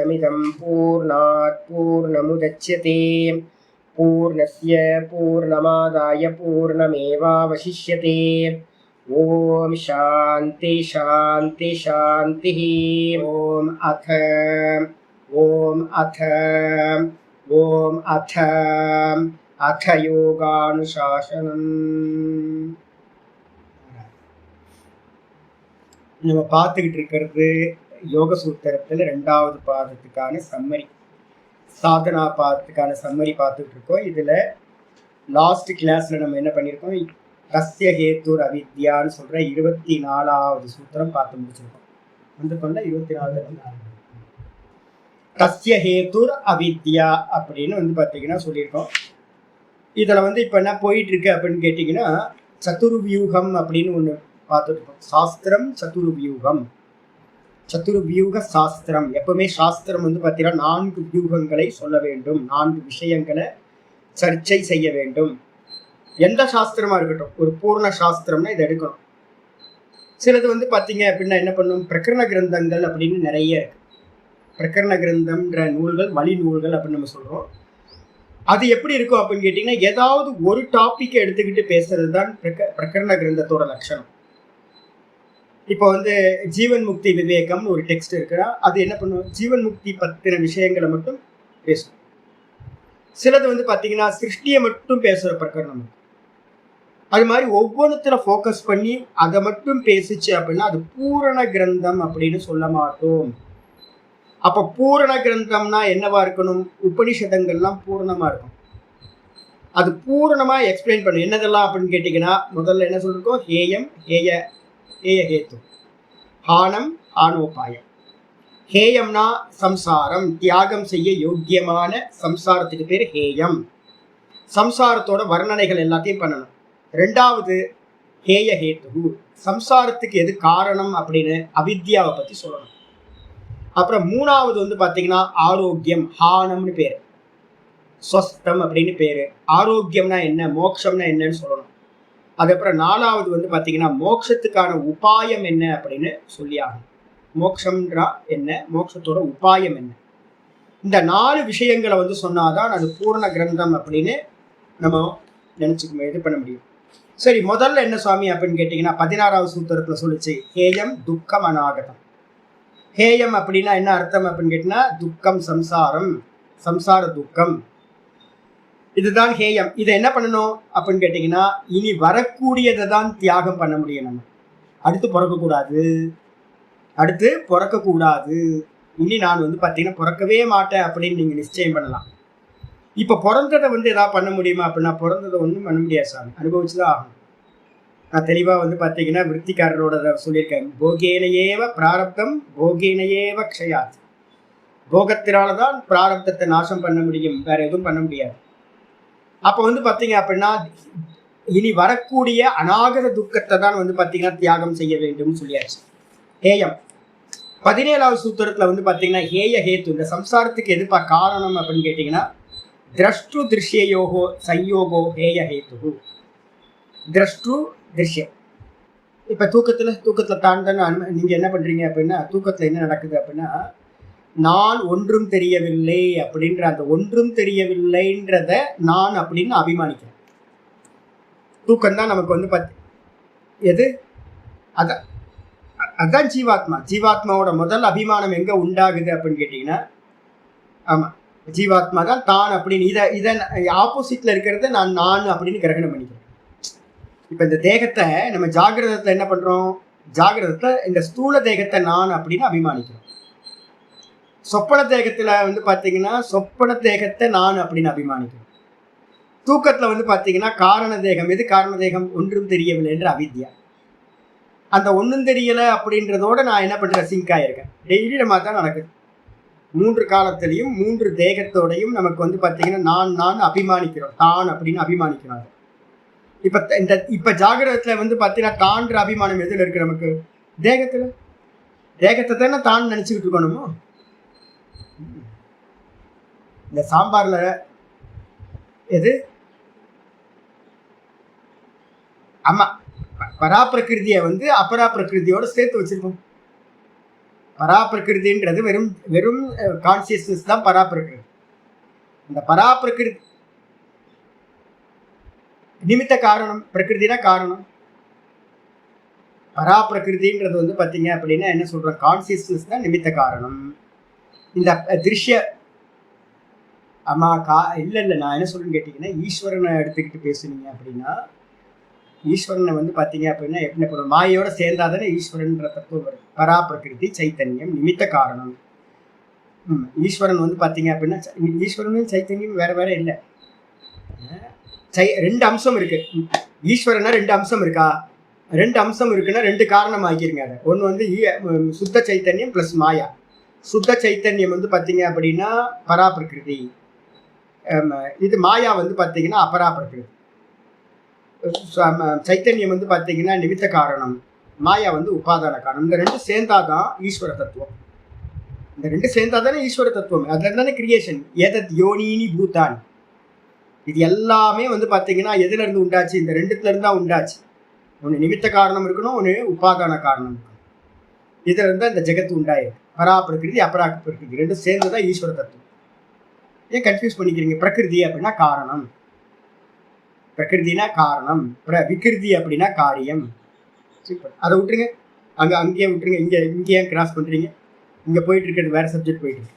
पूर्णमदमिदं पूर्णात् पूर्णमुदच्यते पूर्णस्य पूर्णमादाय पूर्णमेवावशिष्यते। ओम शांति शांति शांतिः। ओम अथ अथ योगानुशासनम्। நம்ம பார்த்துக்கிட்டு இருக்கிறது யோக சூத்திரத்தில் 2வது பாதத்துக்கான சம்மரி, சாதனா பாதத்துக்கான சம்மரி பார்த்துக்கிட்டு இருக்கோம். இதில் லாஸ்ட் கிளாஸில் நம்ம என்ன பண்ணியிருக்கோம், தஸ்ய ஹேத்துர் அவித்யான்னு சொல்கிற 24வது சூத்திரம் பார்த்து முடிச்சிருக்கோம். வந்து கொண்ட 24 தஸ்ய ஹேத்துர் அவித்யா அப்படின்னு வந்து பார்த்தீங்கன்னா சொல்லியிருக்கோம். இதில் வந்து இப்போ என்ன போயிட்டுருக்கு அப்படின்னு கேட்டிங்கன்னா, சதுர்வியூகம் அப்படின்னு ஒன்று பார்த்துருக்கோம். சாஸ்திரம் சதுர்வியூகம், சதுர்வியூக சாஸ்திரம். எப்பவுமே சாஸ்திரம் வந்து பார்த்தீங்கன்னா 4 வியூகங்களை சொல்ல வேண்டும், 4 விஷயங்களை சர்ச்சை செய்ய வேண்டும். எந்த சாஸ்திரமா இருக்கட்டும், ஒரு பூர்ண சாஸ்திரம்னா இதை எடுக்கணும். சிலது வந்து பார்த்தீங்க அப்படின்னா என்ன பண்ணும், பிரகரண கிரந்தங்கள் அப்படின்னு நிறைய இருக்கு. பிரகரண கிரந்தம்ன்ற நூல்கள் வழி நூல்கள் அப்படின்னு நம்ம சொல்கிறோம். அது எப்படி இருக்கும் அப்படின்னு கேட்டிங்கன்னா, ஏதாவது ஒரு டாப்பிக்கை எடுத்துக்கிட்டு பேசுறது தான் பிரகரண கிரந்தத்தோட லட்சணம். இப்போ வந்து ஜீவன் முக்தி விவேகம்னு ஒரு டெக்ஸ்ட் இருக்குன்னா, அது என்ன பண்ணும், ஜீவன் முக்தி பற்றின விஷயங்களை மட்டும் பேசும். சிலது வந்து பார்த்தீங்கன்னா சிருஷ்டியை மட்டும் பேசுகிற பிரகரணம். அது மாதிரி ஒவ்வொருத்தரை ஃபோக்கஸ் பண்ணி அதை மட்டும் பேசிச்சு அப்படின்னா அது பூரண கிரந்தம் அப்படின்னு சொல்ல மாட்டோம். அப்போ பூரண கிரந்தம்னா என்னவா இருக்கணும், உபனிஷதங்கள்லாம் பூரணமாக இருக்கும். அது பூரணமாக எக்ஸ்பிளைன் பண்ணும். என்னதெல்லாம் அப்படின்னு கேட்டிங்கன்னா, முதல்ல என்ன சொல்லியிருக்கோம், ஹேயம் ஹேய ஹேத்து, ஹானம் ஹானோபாயம். ஹேயம்னா சம்சாரம், தியாகம் செய்ய யோக்கியமான சம்சாரத்துக்கு பேர் ஹேயம். சம்சாரத்தோட வர்ணனைகள் எல்லாத்தையும் பண்ணணும். 2வது ஹேய ஹேத்து, சம்சாரத்துக்கு எது காரணம் அப்படின்னு அவித்யாவை பற்றி சொல்லணும். அப்புறம் 3வது வந்து பார்த்தீங்கன்னா ஆரோக்கியம், ஹானம்னு பேர், ஸ்வஸ்தம் அப்படின்னு பேர். ஆரோக்கியம்னா என்ன, மோட்சம்னா என்னன்னு சொல்லணும். அதுக்கப்புறம் 4வது வந்து பார்த்தீங்கன்னா மோட்சத்துக்கான உபாயம் என்ன அப்படின்னு சொல்லி ஆகணும். மோட்சம்ன்றா என்ன, மோட்சத்தோட உபாயம் என்ன, இந்த 4 விஷயங்களை வந்து சொன்னாதான் அது பூர்ண கிரந்தம் அப்படின்னு நம்ம நினச்சிக்க இது பண்ண முடியும். சரி, முதல்ல என்ன சுவாமி அப்படின்னு கேட்டிங்கன்னா 16வது சூத்திரத்தில் சொல்லிச்சு, ஹேயம் துக்கம் அநாகதம். ஹேயம் அப்படின்னா என்ன அர்த்தம் அப்படின்னு கேட்டிங்கன்னா, துக்கம் சம்சாரம், சம்சார துக்கம், இதுதான் ஹேயம். இதை என்ன பண்ணணும் அப்படின்னு கேட்டிங்கன்னா, இனி வரக்கூடியதை தான் தியாகம் பண்ண முடியும். நம்ம அடுத்து பிறக்கக்கூடாது, இனி நான் வந்து பார்த்தீங்கன்னா பிறக்கவே மாட்டேன் அப்படின்னு நீங்கள் நிச்சயம் பண்ணலாம். இப்போ பிறந்ததை வந்து எதாவது பண்ண முடியுமா அப்படின்னா, பிறந்ததை ஒன்றும் பண்ண முடியாது சாமி, அனுபவிச்சு தான் ஆகணும். நான் தெளிவாக வந்து பார்த்தீங்கன்னா விருத்திக்காரரோட சொல்லியிருக்கேன், போகேனையேவ பிராரப்தம் போகேனையேவ க்ஷயாத். போகத்தினால தான் பிராரப்தத்தை நாசம் பண்ண முடியும், வேற எதுவும் பண்ண முடியாது. அப்போ வந்து பார்த்தீங்க அப்படின்னா இனி வரக்கூடிய அநாகத துக்கத்தை தான் வந்து பார்த்தீங்கன்னா தியாகம் செய்ய வேண்டும்னு சொல்லியாச்சு. ஹேயம் 17வது சூத்திரத்தில் வந்து பார்த்தீங்கன்னா ஹேய ஹேத்து, இந்த சம்சாரத்துக்கு எதுப்பா காரணம் அப்படின்னு கேட்டிங்கன்னா, திரஷ்டு திருஷ்யயோகோ சயோகோ ஹேய ஹேத்து. திரஷ்டு திருஷ்யம். இப்போ தூக்கத்தில் தாண்டன நீங்கள் என்ன பண்ணுறீங்க அப்படின்னா, தூக்கத்தில் என்ன நடக்குது அப்படின்னா, நான் ஒன்றும் தெரியவில்லை அப்படின்ற அந்த ஒன்றும் தெரியவில்லைன்றத நான் அப்படின்னு அபிமானிக்கிறேன். தூக்கம்தான் நமக்கு வந்து எது, அதான் ஜீவாத்மா. ஜீவாத்மாவோட முதல் அபிமானம் எங்கே உண்டாகுது அப்படின்னு கேட்டிங்கன்னா, ஆமாம், ஜீவாத்மா தான் தான் அப்படின்னு இதை ஆப்போசிட்டில் இருக்கிறத நான் அப்படின்னு கிரகணம் பண்ணிக்கிறேன். இப்போ இந்த தேகத்தை நம்ம ஜாகிரதத்தில் என்ன பண்ணுறோம், ஜாகிரதத்தில் இந்த ஸ்தூல தேகத்தை நான் அப்படின்னு அபிமானிக்கிறோம். சொப்பன தேகத்தில் வந்து பார்த்தீங்கன்னா சொப்பன தேகத்தை நான் அப்படின்னு அபிமானிக்கிறோம். தூக்கத்தில் வந்து பார்த்தீங்கன்னா காரண தேகம், எது காரண தேகம், ஒன்றும் தெரியவில்லை என்ற அவித்யா. அந்த ஒன்றும் தெரியலை அப்படின்றதோட நான் என்ன பண்ணுறேன், சிங்க் ஆகியிருக்கேன். டெய்லி நம்ம தான் நடக்குது. 3 காலத்திலையும் 3 தேகத்தோடையும் நமக்கு வந்து பார்த்தீங்கன்னா நான் அபிமானிக்கிறோம், தான் அப்படின்னு அபிமானிக்கிறோம். இப்போ ஜாகிரதத்தில் வந்து பார்த்தீங்கன்னா தான்ற அபிமானம் எதில் இருக்குது, நமக்கு தேகத்தை தானே தான் நினச்சிக்கிட்டு இருக்கணுமோ. இந்த சாம்பாரில் எது, ஆமாம், பராப்பிரகிருதியை வந்து அபரா பிரகிருதியோட சேர்த்து வச்சிருக்கோம். பராப்பிரகிருதின்றது வெறும் வெறும் கான்சியஸ்னஸ் தான் பராப்பிரகிருதி. இந்த பராப்பிரகிருதி நிமித்த காரணம், பிரகிருதினா காரணம். பராப்பிரகிருதின்றது வந்து பார்த்தீங்க அப்படின்னா என்ன சொல்கிறோம், கான்சியஸ்னஸ் தான் நிமித்த காரணம். இந்த திருஷ்ய இல்லை நான் என்ன சொல்றேன்னு கேட்டிங்கன்னா, ஈஸ்வரனை எடுத்துக்கிட்டு பேசுனீங்க அப்படின்னா, ஈஸ்வரனை வந்து பார்த்தீங்க அப்படின்னா என்ன பண்ணுவோம், மாயோட சேர்ந்தாதானே ஈஸ்வரன்ற தத்துவம் வரும். பராப்பிரகிருதி சைத்தன்யம் நிமித்த காரணம். ஈஸ்வரன் வந்து பார்த்தீங்க அப்படின்னா, ஈஸ்வரனும் சைத்தன்யம் வேற வேற இல்லை. ரெண்டு அம்சம் இருக்கு. ஈஸ்வரனா ரெண்டு அம்சம் இருக்கா, ரெண்டு அம்சம் இருக்குன்னா ரெண்டு காரணம் ஆக்கிருங்க. அதை ஒன்று வந்து சுத்த சைத்தன்யம் ப்ளஸ் மாயா. சுத்த சைத்தன்யம் வந்து பார்த்தீங்க அப்படின்னா பராப்பிரகிருதி, இது மாயா வந்து பார்த்தீங்கன்னா அபராப்பிரகிருதி. சைத்தன்யம் வந்து பார்த்தீங்கன்னா நிமித்த காரணம், மாயா வந்து உபாதான காரணம். இந்த ரெண்டு சேர்ந்தாதான் ஈஸ்வர தத்துவம். இந்த ரெண்டு சேர்ந்தாதானே ஈஸ்வர தத்துவம். அதுல தானே கிரியேஷன். ஏதத் யோனினி பூதான், இது எல்லாமே வந்து பார்த்தீங்கன்னா எதுல இருந்து உண்டாச்சு, இந்த ரெண்டுத்துல இருந்தா உண்டாச்சு. ஒன்று நிமித்த காரணம் இருக்கணும், ஒன்று உபாதான காரணம் இருக்கணும். இதுல இருந்தா இந்த ஜெகத்து உண்டாயிருக்கு. பராப்பிரகிருதி அபராப்பிரகிருதி ரெண்டும் சேர்ந்துதான் ஈஸ்வர தத்துவம். ஏன் கன்ஃபியூஸ் பண்ணிக்கிறீங்க? பிரகிருதி அப்படின்னா காரணம், பிரகிருதினா காரணம், விகிருதி அப்படின்னா காரியம். சூப்பர், அதை விட்டுருங்க, அங்கேயே விட்டுருங்க. இங்கே ஏன் கிராஸ் பண்றீங்க? இங்க போயிட்டு இருக்கிறது வேற சப்ஜெக்ட் போயிட்டு இருக்கு.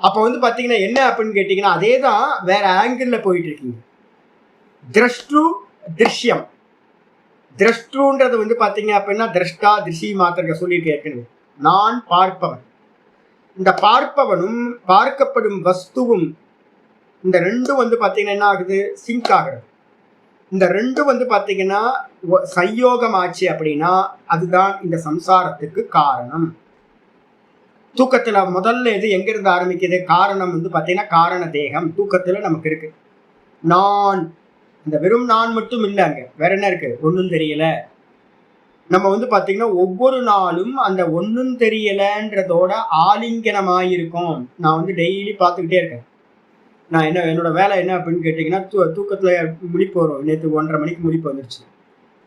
அப்போ வந்து பார்த்தீங்கன்னா என்ன அப்படின்னு கேட்டிங்கன்னா, அதே தான் வேற ஆங்கிளில் போயிட்டு இருக்கீங்க. திரஷ்டு திருஷ்யம். திரஷ்டுன்றது வந்து பார்த்தீங்க அப்படின்னா திரஷ்டா திருஷி மாத்திர சொல்லியிருக்கேன் ஏற்கனவே. நான் பார்ப்பவன், இந்த பார்ப்பவனும் பார்க்கப்படும் வஸ்துவும் இந்த ரெண்டும் வந்து பார்த்தீங்கன்னா என்ன ஆகுது, சிங்க் ஆகிறது. இந்த ரெண்டும் வந்து பார்த்தீங்கன்னா சயோகம் ஆச்சு அப்படின்னா அதுதான் இந்த சம்சாரத்துக்கு காரணம். தூக்கத்துல முதல்ல இது எங்க இருந்து ஆரம்பிக்குது, காரணம் வந்து பார்த்தீங்கன்னா காரண தேகம் தூக்கத்துல நமக்கு இருக்கு. நான், இந்த வெறும் நான் மட்டும் இல்லை, அங்க வேற என்ன இருக்கு, ஒன்றும் தெரியல. நம்ம வந்து பார்த்தீங்கன்னா ஒவ்வொரு நாளும் அந்த ஒன்றும் தெரியலன்றதோட ஆலிங்கனமாயிருக்கும். நான் வந்து டெய்லி பார்த்துக்கிட்டே இருக்கேன். நான் என்னோட வேலை என்ன அப்படின்னு கேட்டிங்கன்னா, தூக்கத்தில் முழிப்பு வரும். நேற்று 1:30 மணிக்கு முழிப்பு வந்துருச்சு.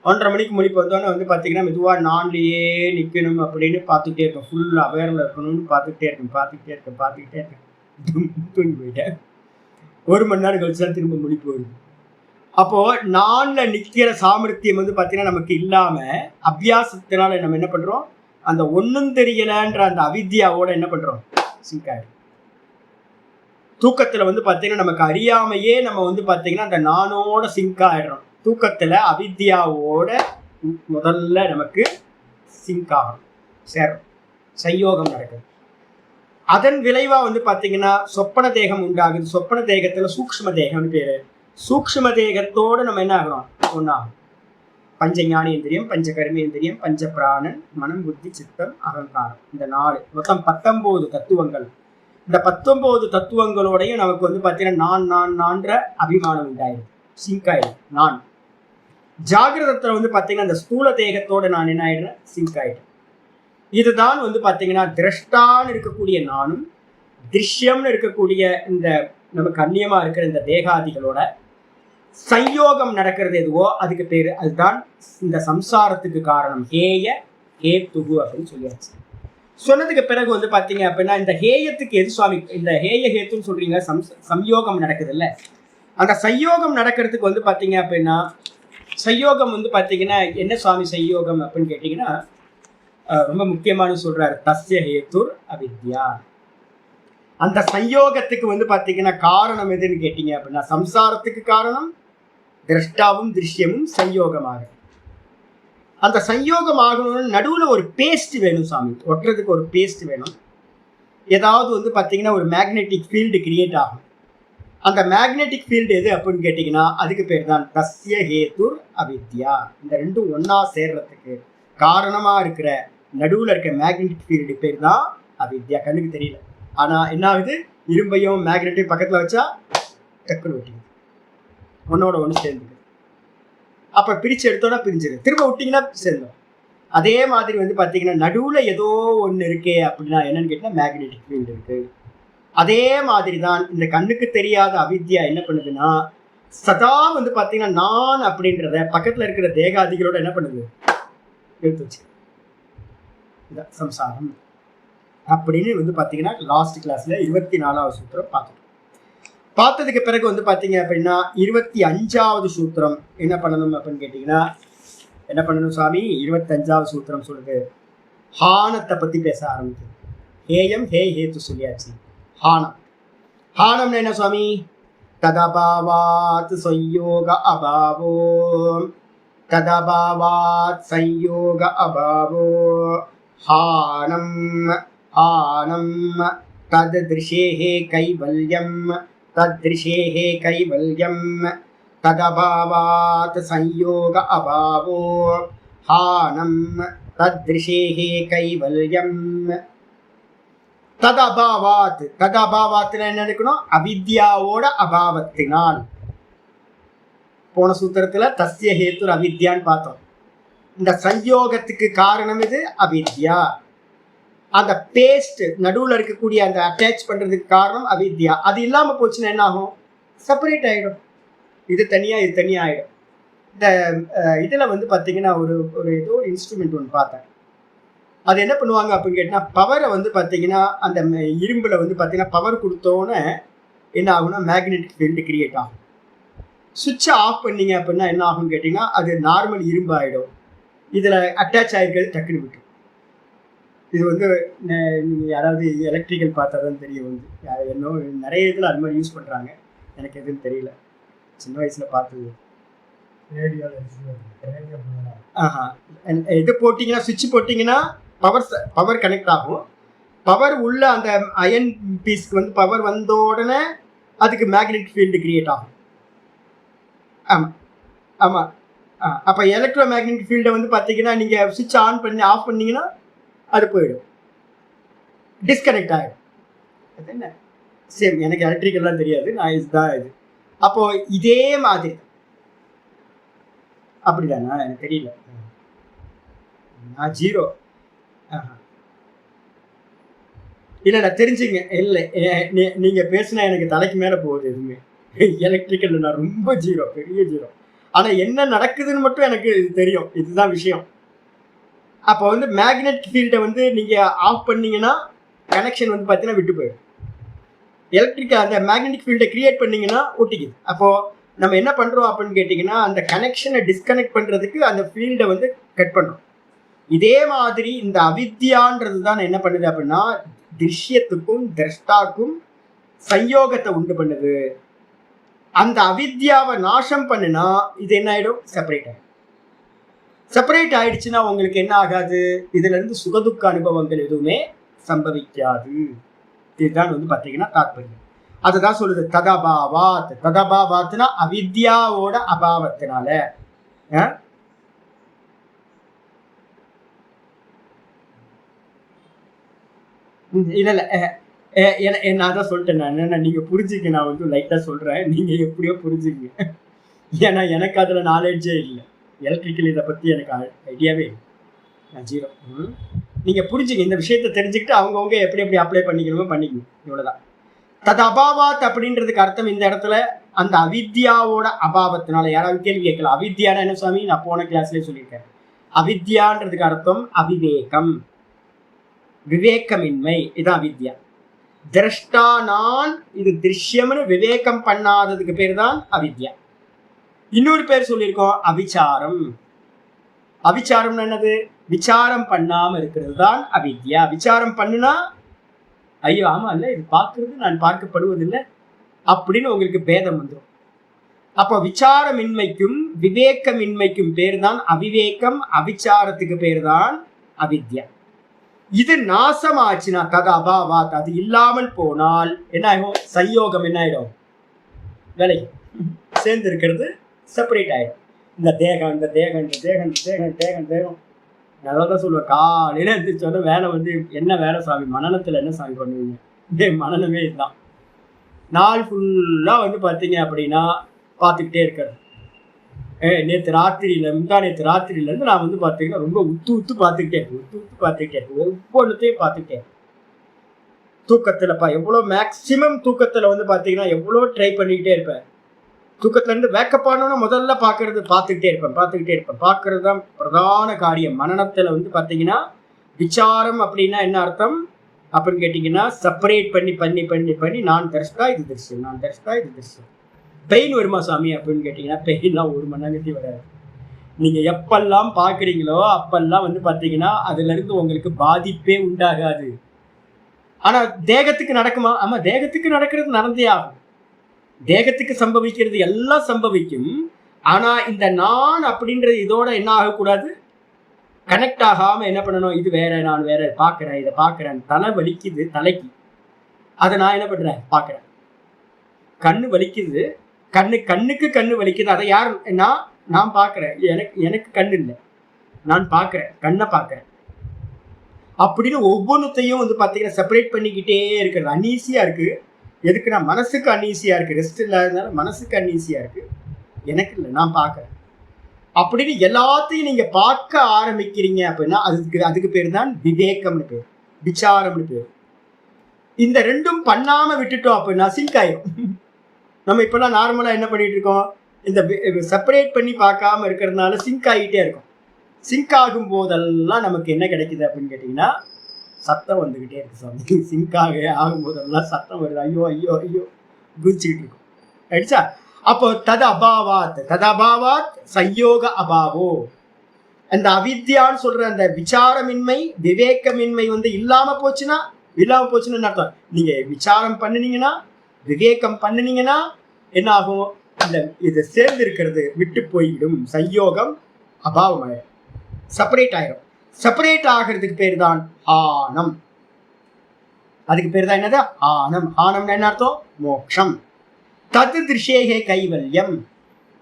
1:30 மணிக்கு முழிப்பு வந்தோன்னே வந்து பார்த்தீங்கன்னா மெதுவாக நான்லேயே நிற்கணும் அப்படின்னு பார்த்துக்கிட்டே இருக்கேன். ஃபுல் அவேரில் இருக்கணும்னு பார்த்துக்கிட்டே இருக்கேன். தூங்கி போயிட்டேன். 1 மணி நேரம் கழிச்சு தான் திரும்ப முழிப்பு வருது. அப்போது நானில் நிற்கிற சாமர்த்தியம் வந்து பார்த்தீங்கன்னா நமக்கு இல்லாமல் அபியாசத்தினால நம்ம என்ன பண்ணுறோம், அந்த ஒன்றும் தெரியலன்ற அந்த அவித்யாவோட என்ன பண்ணுறோம், சிங்காயிடும். தூக்கத்தில் வந்து பார்த்தீங்கன்னா நமக்கு அறியாமையே நம்ம வந்து பார்த்தீங்கன்னா அந்த நானோட சிங்க் ஆகிடுறோம். தூக்கத்தில் அவித்யாவோட முதல்ல நமக்கு சிங்க் ஆகும், சேரும், சயோகம் நடக்குது. அதன் விளைவாக வந்து பார்த்தீங்கன்னா சொப்பன தேகம் உண்டாகுது. சொப்பன தேகத்தில் சூக்ஷ்ம தேகம்னு பேர். சூக்ஷ்ம தேகத்தோடு நம்ம என்ன ஆகிறோம், ஒன்றாகும். பஞ்ச ஞானேந்திரியம், பஞ்ச கர்மேந்திரியம், பஞ்ச பிராணன், மனம், புத்தி, சித்தம், அகங்காரம், இந்த 4 மொத்தம் 19 தத்துவங்கள். இந்த 19 தத்துவங்களோடையும் நமக்கு வந்து பார்த்தீங்கன்னா நான்ற அபிமானம் உண்டாயிடும், சிங்க் ஆயிடும். நான் ஜாகிரதத்தில் வந்து பார்த்தீங்கன்னா இந்த ஸ்தூல தேகத்தோட நான் என்ன ஆயிடுறேன், சிங்க் ஆயிடும். இதுதான் வந்து பார்த்தீங்கன்னா திரஷ்டான்னு இருக்கக்கூடிய நானும் திருஷ்யம்னு இருக்கக்கூடிய இந்த நமக்கு அந்நியமா இருக்கிற இந்த தேகாதிகளோட சயோகம் நடக்கிறது எதுவோ அதுக்கு பேரு, அதுதான் இந்த சம்சாரத்துக்கு காரணம். ஹேய ஹேத்துகு அப்படின்னு சொல்லியாச்சு. சொன்னதுக்கு பிறகு வந்து பார்த்தீங்க அப்படின்னா இந்த ஹேயத்துக்கு எது சுவாமி, இந்த ஹேய ஹேத்துன்னு சொல்றீங்க, சம்யோகம் நடக்குது இல்லை, அந்த சயோகம் நடக்கிறதுக்கு வந்து பார்த்தீங்க அப்படின்னா சயோகம் வந்து பார்த்தீங்கன்னா என்ன சுவாமி சயோகம் அப்படின்னு கேட்டிங்கன்னா ரொம்ப முக்கியமான சொல்றாரு, தஸ்ய ஹேத்துர் அவித்யா. அந்த சயோகத்துக்கு வந்து பார்த்தீங்கன்னா காரணம் எதுன்னு கேட்டீங்க அப்படின்னா சம்சாரத்துக்கு காரணம் திரஷ்டாவும் திருஷ்யமும் சயோகமாக. அந்த சயோகம் ஆகணும்னு நடுவில் ஒரு பேஸ்ட் வேணும் சாமி, ஒட்டுறதுக்கு ஒரு பேஸ்ட் வேணும். ஏதாவது வந்து பார்த்தீங்கன்னா ஒரு மேக்னெட்டிக் ஃபீல்டு கிரியேட் ஆகும். அந்த மேக்னெட்டிக் ஃபீல்டு எது அப்படின்னு கேட்டிங்கன்னா அதுக்கு பேர் தான் தஸ்ய ஹேத்துர் அவித்யா. இந்த ரெண்டும் ஒன்றா சேர்றதுக்கு காரணமாக இருக்கிற நடுவில் இருக்க மேக்னெட்டிக் ஃபீல்டு பேர் தான் அவித்யா. கண்ணுக்கு தெரியல, ஆனால் என்ன ஆகுது, இரும்பையும் மேக்னெட்டையும் பக்கத்தில் வச்சா டக்குன்னு ஒட்டிக்குது, ஒன்னோட ஒன்று சேர்ந்துக்குது. அப்போ பிரித்து எடுத்தோன்னா பிரிஞ்சிடும், திரும்ப விட்டிங்கன்னா சேர்ந்தோம். அதே மாதிரி வந்து பார்த்தீங்கன்னா நடுவில் ஏதோ ஒன்று இருக்கே அப்படின்னா என்னன்னு கேட்டால் மேக்னெட்டிக் ஃபீல்டு இருக்குது. அதே மாதிரி தான் இந்த கண்ணுக்கு தெரியாத அவித்யா என்ன பண்ணுதுன்னா சதா வந்து பார்த்தீங்கன்னா நான் அப்படின்றத பக்கத்தில் இருக்கிற தேகாதிகளோட என்ன பண்ணுது, எடுத்து வச்சு. இதான் சம்சாரம். அப்படின்னு வந்து பார்த்தீங்கன்னா லாஸ்ட் கிளாஸ்ல 24வது சூத்திரம் பார்த்ததுக்கு பிறகு வந்து பார்த்தீங்க அப்படின்னா 25வது சூத்திரம் என்ன பண்ணணும் அப்படின்னு கேட்டிங்கன்னா, என்ன பண்ணணும் சுவாமி? 25வது சூத்திரம் சொல்லுது, ஹானத்தை பற்றி பேச ஆரம்பிக்குது. ஹேயம் ஹே ஹேத்து சொல்லியாச்சு. ஹானம், ஹானம்னு என்ன சுவாமி? ததபாவாத் சம்யோக அபாவோ, ததபாவாத் சம்யோக அபாவோ ஹானம். ஹானம் தத் திருஷேஹே கைவல்யம், தத்ருஷேஹே கைவல்யம், ததபாவாத் சம்யோக அபாவோ ஹானம் தத்ருஷேஹே கைவல்யம். ததபாவாத், ததபாவாத்துல என்ன இருக்கணும்? அவித்யாவோட அபாவத்தினால். போன சூத்திரத்துல தஸ்ய ஹேத்துர் அவித்யான்னு பார்த்தோம். இந்த சம்யோகத்துக்கு காரணம் இது அவித்யா. அந்த பேஸ்ட் நடுவில் இருக்கக்கூடிய அந்த அட்டாச் பண்றதுக்கு காரணம் அவித்யா. அது இல்லாம போச்சுன்னா என்ன ஆகும்? செப்பரேட் ஆயிடும். இது தனியா இது தனியா ஆயிடும். இந்த இதுல வந்து பாத்தீங்கன்னா ஒரு ஏதோ ஒரு இன்ஸ்ட்ருமெண்ட் ஒன்று பார்த்தேன். அது என்ன பண்ணுவாங்க அப்படின்னு கேட்டீங்கன்னா, பவரை வந்து பார்த்தீங்கன்னா அந்த இரும்புல வந்து பார்த்தீங்கன்னா பவர் கொடுத்தோன்னே என்ன ஆகும்னா மேக்னெட்டிக் ஃபீல்டு கிரியேட் ஆகும். சுவிட்சை ஆஃப் பண்ணீங்க அப்படின்னா என்ன ஆகும்னு கேட்டிங்கன்னா, அது நார்மல் இரும்பு ஆகிடும். இதில் அட்டாச் ஆகிருக்கிறது டக்குனு விட்டு. இது வந்து நீங்கள் யாராவது எலக்ட்ரிக்கல் பார்த்தா தான் தெரியும். வந்து இன்னும் நிறைய இதில் அது மாதிரி யூஸ் பண்ணுறாங்க. எனக்கு எதுவும் தெரியல, சின்ன வயசில் பார்த்தது. இது போட்டிங்கன்னா, சுவிட்ச் போட்டிங்கன்னா பவர் கனெக்ட் ஆகும். பவர் உள்ள அந்த அயன் பீஸ்க்கு வந்து பவர் வந்த உடனே அதுக்கு மேக்னெட்டிக் ஃபீல்டு கிரியேட் ஆகும். ஆமாம் ஆமாம். அப்போ எலக்ட்ரோ மேக்னெட்டிக் ஃபீல்டை வந்து பார்த்தீங்கன்னா நீங்கள் சுவிட்ச் ஆன் பண்ணி ஆஃப் பண்ணிங்கன்னா அது போயிடும், டிஸ்கனெக்ட் ஆகிடும். அது என்ன சேம், எனக்கு எலக்ட்ரிக்கல்லாம் தெரியாது, நான் இதுதான் இது. அப்போது இதே மாதிரி அப்படிதானா? எனக்கு தெரியல, நான் ஜீரோ. இல்லை தெரிஞ்சுங்க. இல்லை நீங்கள் பேசுனா எனக்கு தலைக்கு மேலே போகுது. எதுவுமே எலக்ட்ரிக்கல் நான் ரொம்ப ஜீரோ, பெரிய ஜீரோ. ஆனால் என்ன நடக்குதுன்னு மட்டும் எனக்கு தெரியும். இதுதான் விஷயம். அப்போ வந்து மேக்னெட்டிக் ஃபீல்டை வந்து நீங்கள் ஆஃப் பண்ணீங்கன்னா கனெக்ஷன் வந்து பார்த்தீங்கன்னா விட்டு போயிடும். எலக்ட்ரிக் அந்த மேக்னெட்டிக் ஃபீல்டை கிரியேட் பண்ணீங்கன்னா ஒட்டிக்குது. அப்போது நம்ம என்ன பண்ணுறோம் அப்படின்னு கேட்டிங்கன்னா, அந்த கனெக்ஷனை டிஸ்கனெக்ட் பண்ணுறதுக்கு அந்த ஃபீல்டை வந்து கட் பண்ணுறோம். இதே மாதிரி இந்த அவித்யான்றது தான் என்ன பண்ணுது அப்படின்னா, திருஷ்யத்துக்கும் திரஷ்டாக்கும் சயோகத்தை உண்டு பண்ணுது. அந்த அவித்யாவை நாசம் பண்ணுனா இது என்ன ஆயிடும்? செப்பரேட் ஆகிடும். செப்பரேட் ஆயிடுச்சுன்னா உங்களுக்கு என்ன ஆகாது? இதுல இருந்து சுகதுக்க அனுபவங்கள் எதுவுமே சம்பவிக்காது. இதுதான் வந்து பார்த்தீங்கன்னா தாத்பரியம். அதுதான் சொல்லுது ததபாவாத். ததபாவாத்னா அவித்யாவோட அபாவத்தினால. இல்ல நான் தான் சொல்லிட்டேன். நான் என்ன நீங்க புரிஞ்சுக்க, நான் வந்து லைட்டா சொல்றேன், நீங்க எப்படியோ புரிஞ்சுங்க. ஏன்னா எனக்கு அதுல நாலேஜே இல்லை. எலக்ட்ரிக்கல் இதை பத்தி எனக்கு ஐடியாவே இல்லை, நான் ஜீரோ. நீங்க புரிஞ்சுங்க, இந்த விஷயத்த தெரிஞ்சுக்கிட்டு அவங்கவுங்க எப்படி எப்படி அப்ளை பண்ணிக்கணுமோ பண்ணிக்கணும். இவ்வளவுதான். தது அபாவாத் அப்படின்றதுக்கு அர்த்தம் இந்த இடத்துல அந்த அவித்யாவோட அபாவத்தினால. யாராவது கேள்வி கேட்கலாம், அவித்யானா என்ன சுவாமி? நான் போன கிளாஸ்லேயே சொல்லியிருக்கேன். அவித்யான்றதுக்கு அர்த்தம் அவிவேகம், விவேகமின்மை. இதான் அவித்யா. திரஷ்டா நான் இது திருஷ்யம்னு விவேகம் பண்ணாததுக்கு பேர் தான் அவித்யா. இன்னொரு பேர் சொல்லியிருக்கோம் அவிச்சாரம். அவிச்சாரம் என்னது? விசாரம் பண்ணாம இருக்கிறது தான் அவித்யா. விசாரம் பண்ணுனா ஐயோ ஆமா இல்ல இது பார்க்கறது நான் பார்க்கப்படுவதில்லை அப்படின்னு உங்களுக்கு பேதம் வந்துடும். அப்போ விசாரமின்மைக்கும் விவேகமின்மைக்கும் பேர் தான் அவிவேகம், அவிச்சாரத்துக்கு பேர் தான் அவித்யா. இது நாசம் ஆச்சுன்னா தது அபாவாத், அது இல்லாமல் போனால் என்ன ஆகும்? சயோகம் என்ன ஆயிடும்? விலகி சேர்ந்து இருக்கிறது செப்பரேட் ஆயிடும். இந்த தேகம் இந்த தேகம் இந்த தேகம் தேகம் தேகம் தேகம். நல்லா தான் சொல்லுவேன், காலையில எழுந்திரிச்சோட வேலை வந்து என்ன வேலை சாமி? மனநத்தில் என்ன சாமி பண்ணுவீங்க? இதே மனநமே இதுதான். நாள் ஃபுல்லாக வந்து பார்த்தீங்க அப்படின்னா பார்த்துக்கிட்டே இருக்கிறது. நேற்று ராத்திரியிலேருந்து நான் வந்து பார்த்தீங்கன்னா ரொம்ப உத்து பார்த்துக்கிட்டே இருக்கேன். ஒவ்வொன்றத்தையும் பார்த்துக்கிட்டே இருக்கேன். தூக்கத்தில்ப்பா எவ்வளோ மேக்சிமம் தூக்கத்தில் வந்து பார்த்தீங்கன்னா எவ்வளோ ட்ரை பண்ணிக்கிட்டே இருப்பேன். தூக்கத்துலேருந்து வேக்கப் ஆனோன்னா முதல்ல பார்த்துக்கிட்டே இருப்பேன். பார்க்கறது தான் பிரதான காரியம். மனநத்தில் வந்து பார்த்தீங்கன்னா விசாரம் அப்படின்னா என்ன அர்த்தம்? அப்படின்னு கேட்டிங்கன்னா செப்பரேட் பண்ணி பண்ணி பண்ணி பண்ணி நான் திரஷ்டா இது திருஷ்யம், நான் திரஷ்டா இது திருஷ்யம். பெயின் வருமா சாமி அப்படின்னு கேட்டிங்கன்னா பெயின்லாம் ஒரு மணி நேரத்தி வராது. நீங்கள் எப்பெல்லாம் பார்க்குறீங்களோ அப்பெல்லாம் வந்து பார்த்தீங்கன்னா அதுலேருந்து உங்களுக்கு பாதிப்பே உண்டாகாது. ஆனால் தேகத்துக்கு நடக்குமா? ஆமாம், தேகத்துக்கு நடக்கிறது நடந்தே ஆகும். தேகத்துக்கு சம்பவிக்கிறது எல்லாம் சம்பவிக்கும். ஆனால் இந்த நான் அப்படின்றது இதோட என்ன ஆகக்கூடாது, கனெக்ட் ஆகாமல் என்ன பண்ணணும், இது வேற நான் வேற பார்க்குறேன், இதை பார்க்குறேன், தலை வலிக்குது தலைக்கு, அதை நான் என்ன பண்ணுறேன் பார்க்குறேன். கண்ணு வலிக்குது, கண்ணுக்கு கண்ணு வலிக்குது, அதை யார் நான் பார்க்குறேன். எனக்கு கண்ணு இல்லை, நான் பார்க்குறேன், கண்ணை பார்க்குறேன். அப்படின்னு ஒவ்வொன்றுத்தையும் வந்து பார்த்தீங்கன்னா செப்பரேட் பண்ணிக்கிட்டே இருக்கிறது அன்ஈஸியாக இருக்குது. எதுக்குன்னா மனசுக்கு அன்ஈஸியாக இருக்குது, ரெஸ்ட் இல்லாததுனால மனசுக்கு அன்ஈஸியாக இருக்குது. எனக்கு இல்லை, நான் பார்க்குறேன். அப்படின்னு எல்லாத்தையும் நீங்கள் பார்க்க ஆரம்பிக்கிறீங்க அப்படின்னா அதுக்கு பேர் தான் விவேகம்னு பேர், விசாரம்னு பேர். இந்த ரெண்டும் பண்ணாமல் விட்டுட்டோம் அப்படின்னா சிங்க் ஆயிரும். நம்ம இப்போல்லாம் நார்மலாக என்ன பண்ணிட்டு இருக்கோம், இந்த செப்பரேட் பண்ணி பார்க்காம இருக்கிறதுனால சிங்க் ஆகிட்டே இருக்கும். சிங்க் ஆகும் போதெல்லாம் நமக்கு என்ன கிடைக்குது அப்படின்னு கேட்டிங்கன்னா சத்தம் வந்துக்கிட்டே இருக்கு சாமி. சிங்க் ஆகும் போதெல்லாம் சத்தம் வருது, ஐயோ ஐயோ ஐயோ குதிச்சுக்கிட்டு இருக்கும். ஆயிடுச்சா? அப்போ ததபாவாத் சயோக அபாவோ, அந்த அவித்யான்னு சொல்ற அந்த விசாரமின்மை விவேகமின்மை வந்து இல்லாம போச்சுன்னா அர்த்தம். நீங்க விசாரம் பண்ணினீங்கன்னா விவேகம் பண்ணினீங்கன்னா என்ன ஆகும், இந்த இது சேர்ந்து இருக்கிறது விட்டு போயிடும், சயோகம் அபாவம் ஆயிடும், செப்பரேட் ஆயிடும். செப்பரேட் ஆகிறதுக்கு பேர் தான் ஆனம். அதுக்கு பேர் தான் என்னது, ஆனம். ஆனம்னா என்ன அர்த்தம், மோக்ஷம். தது திருஷேகே கைவல்யம்,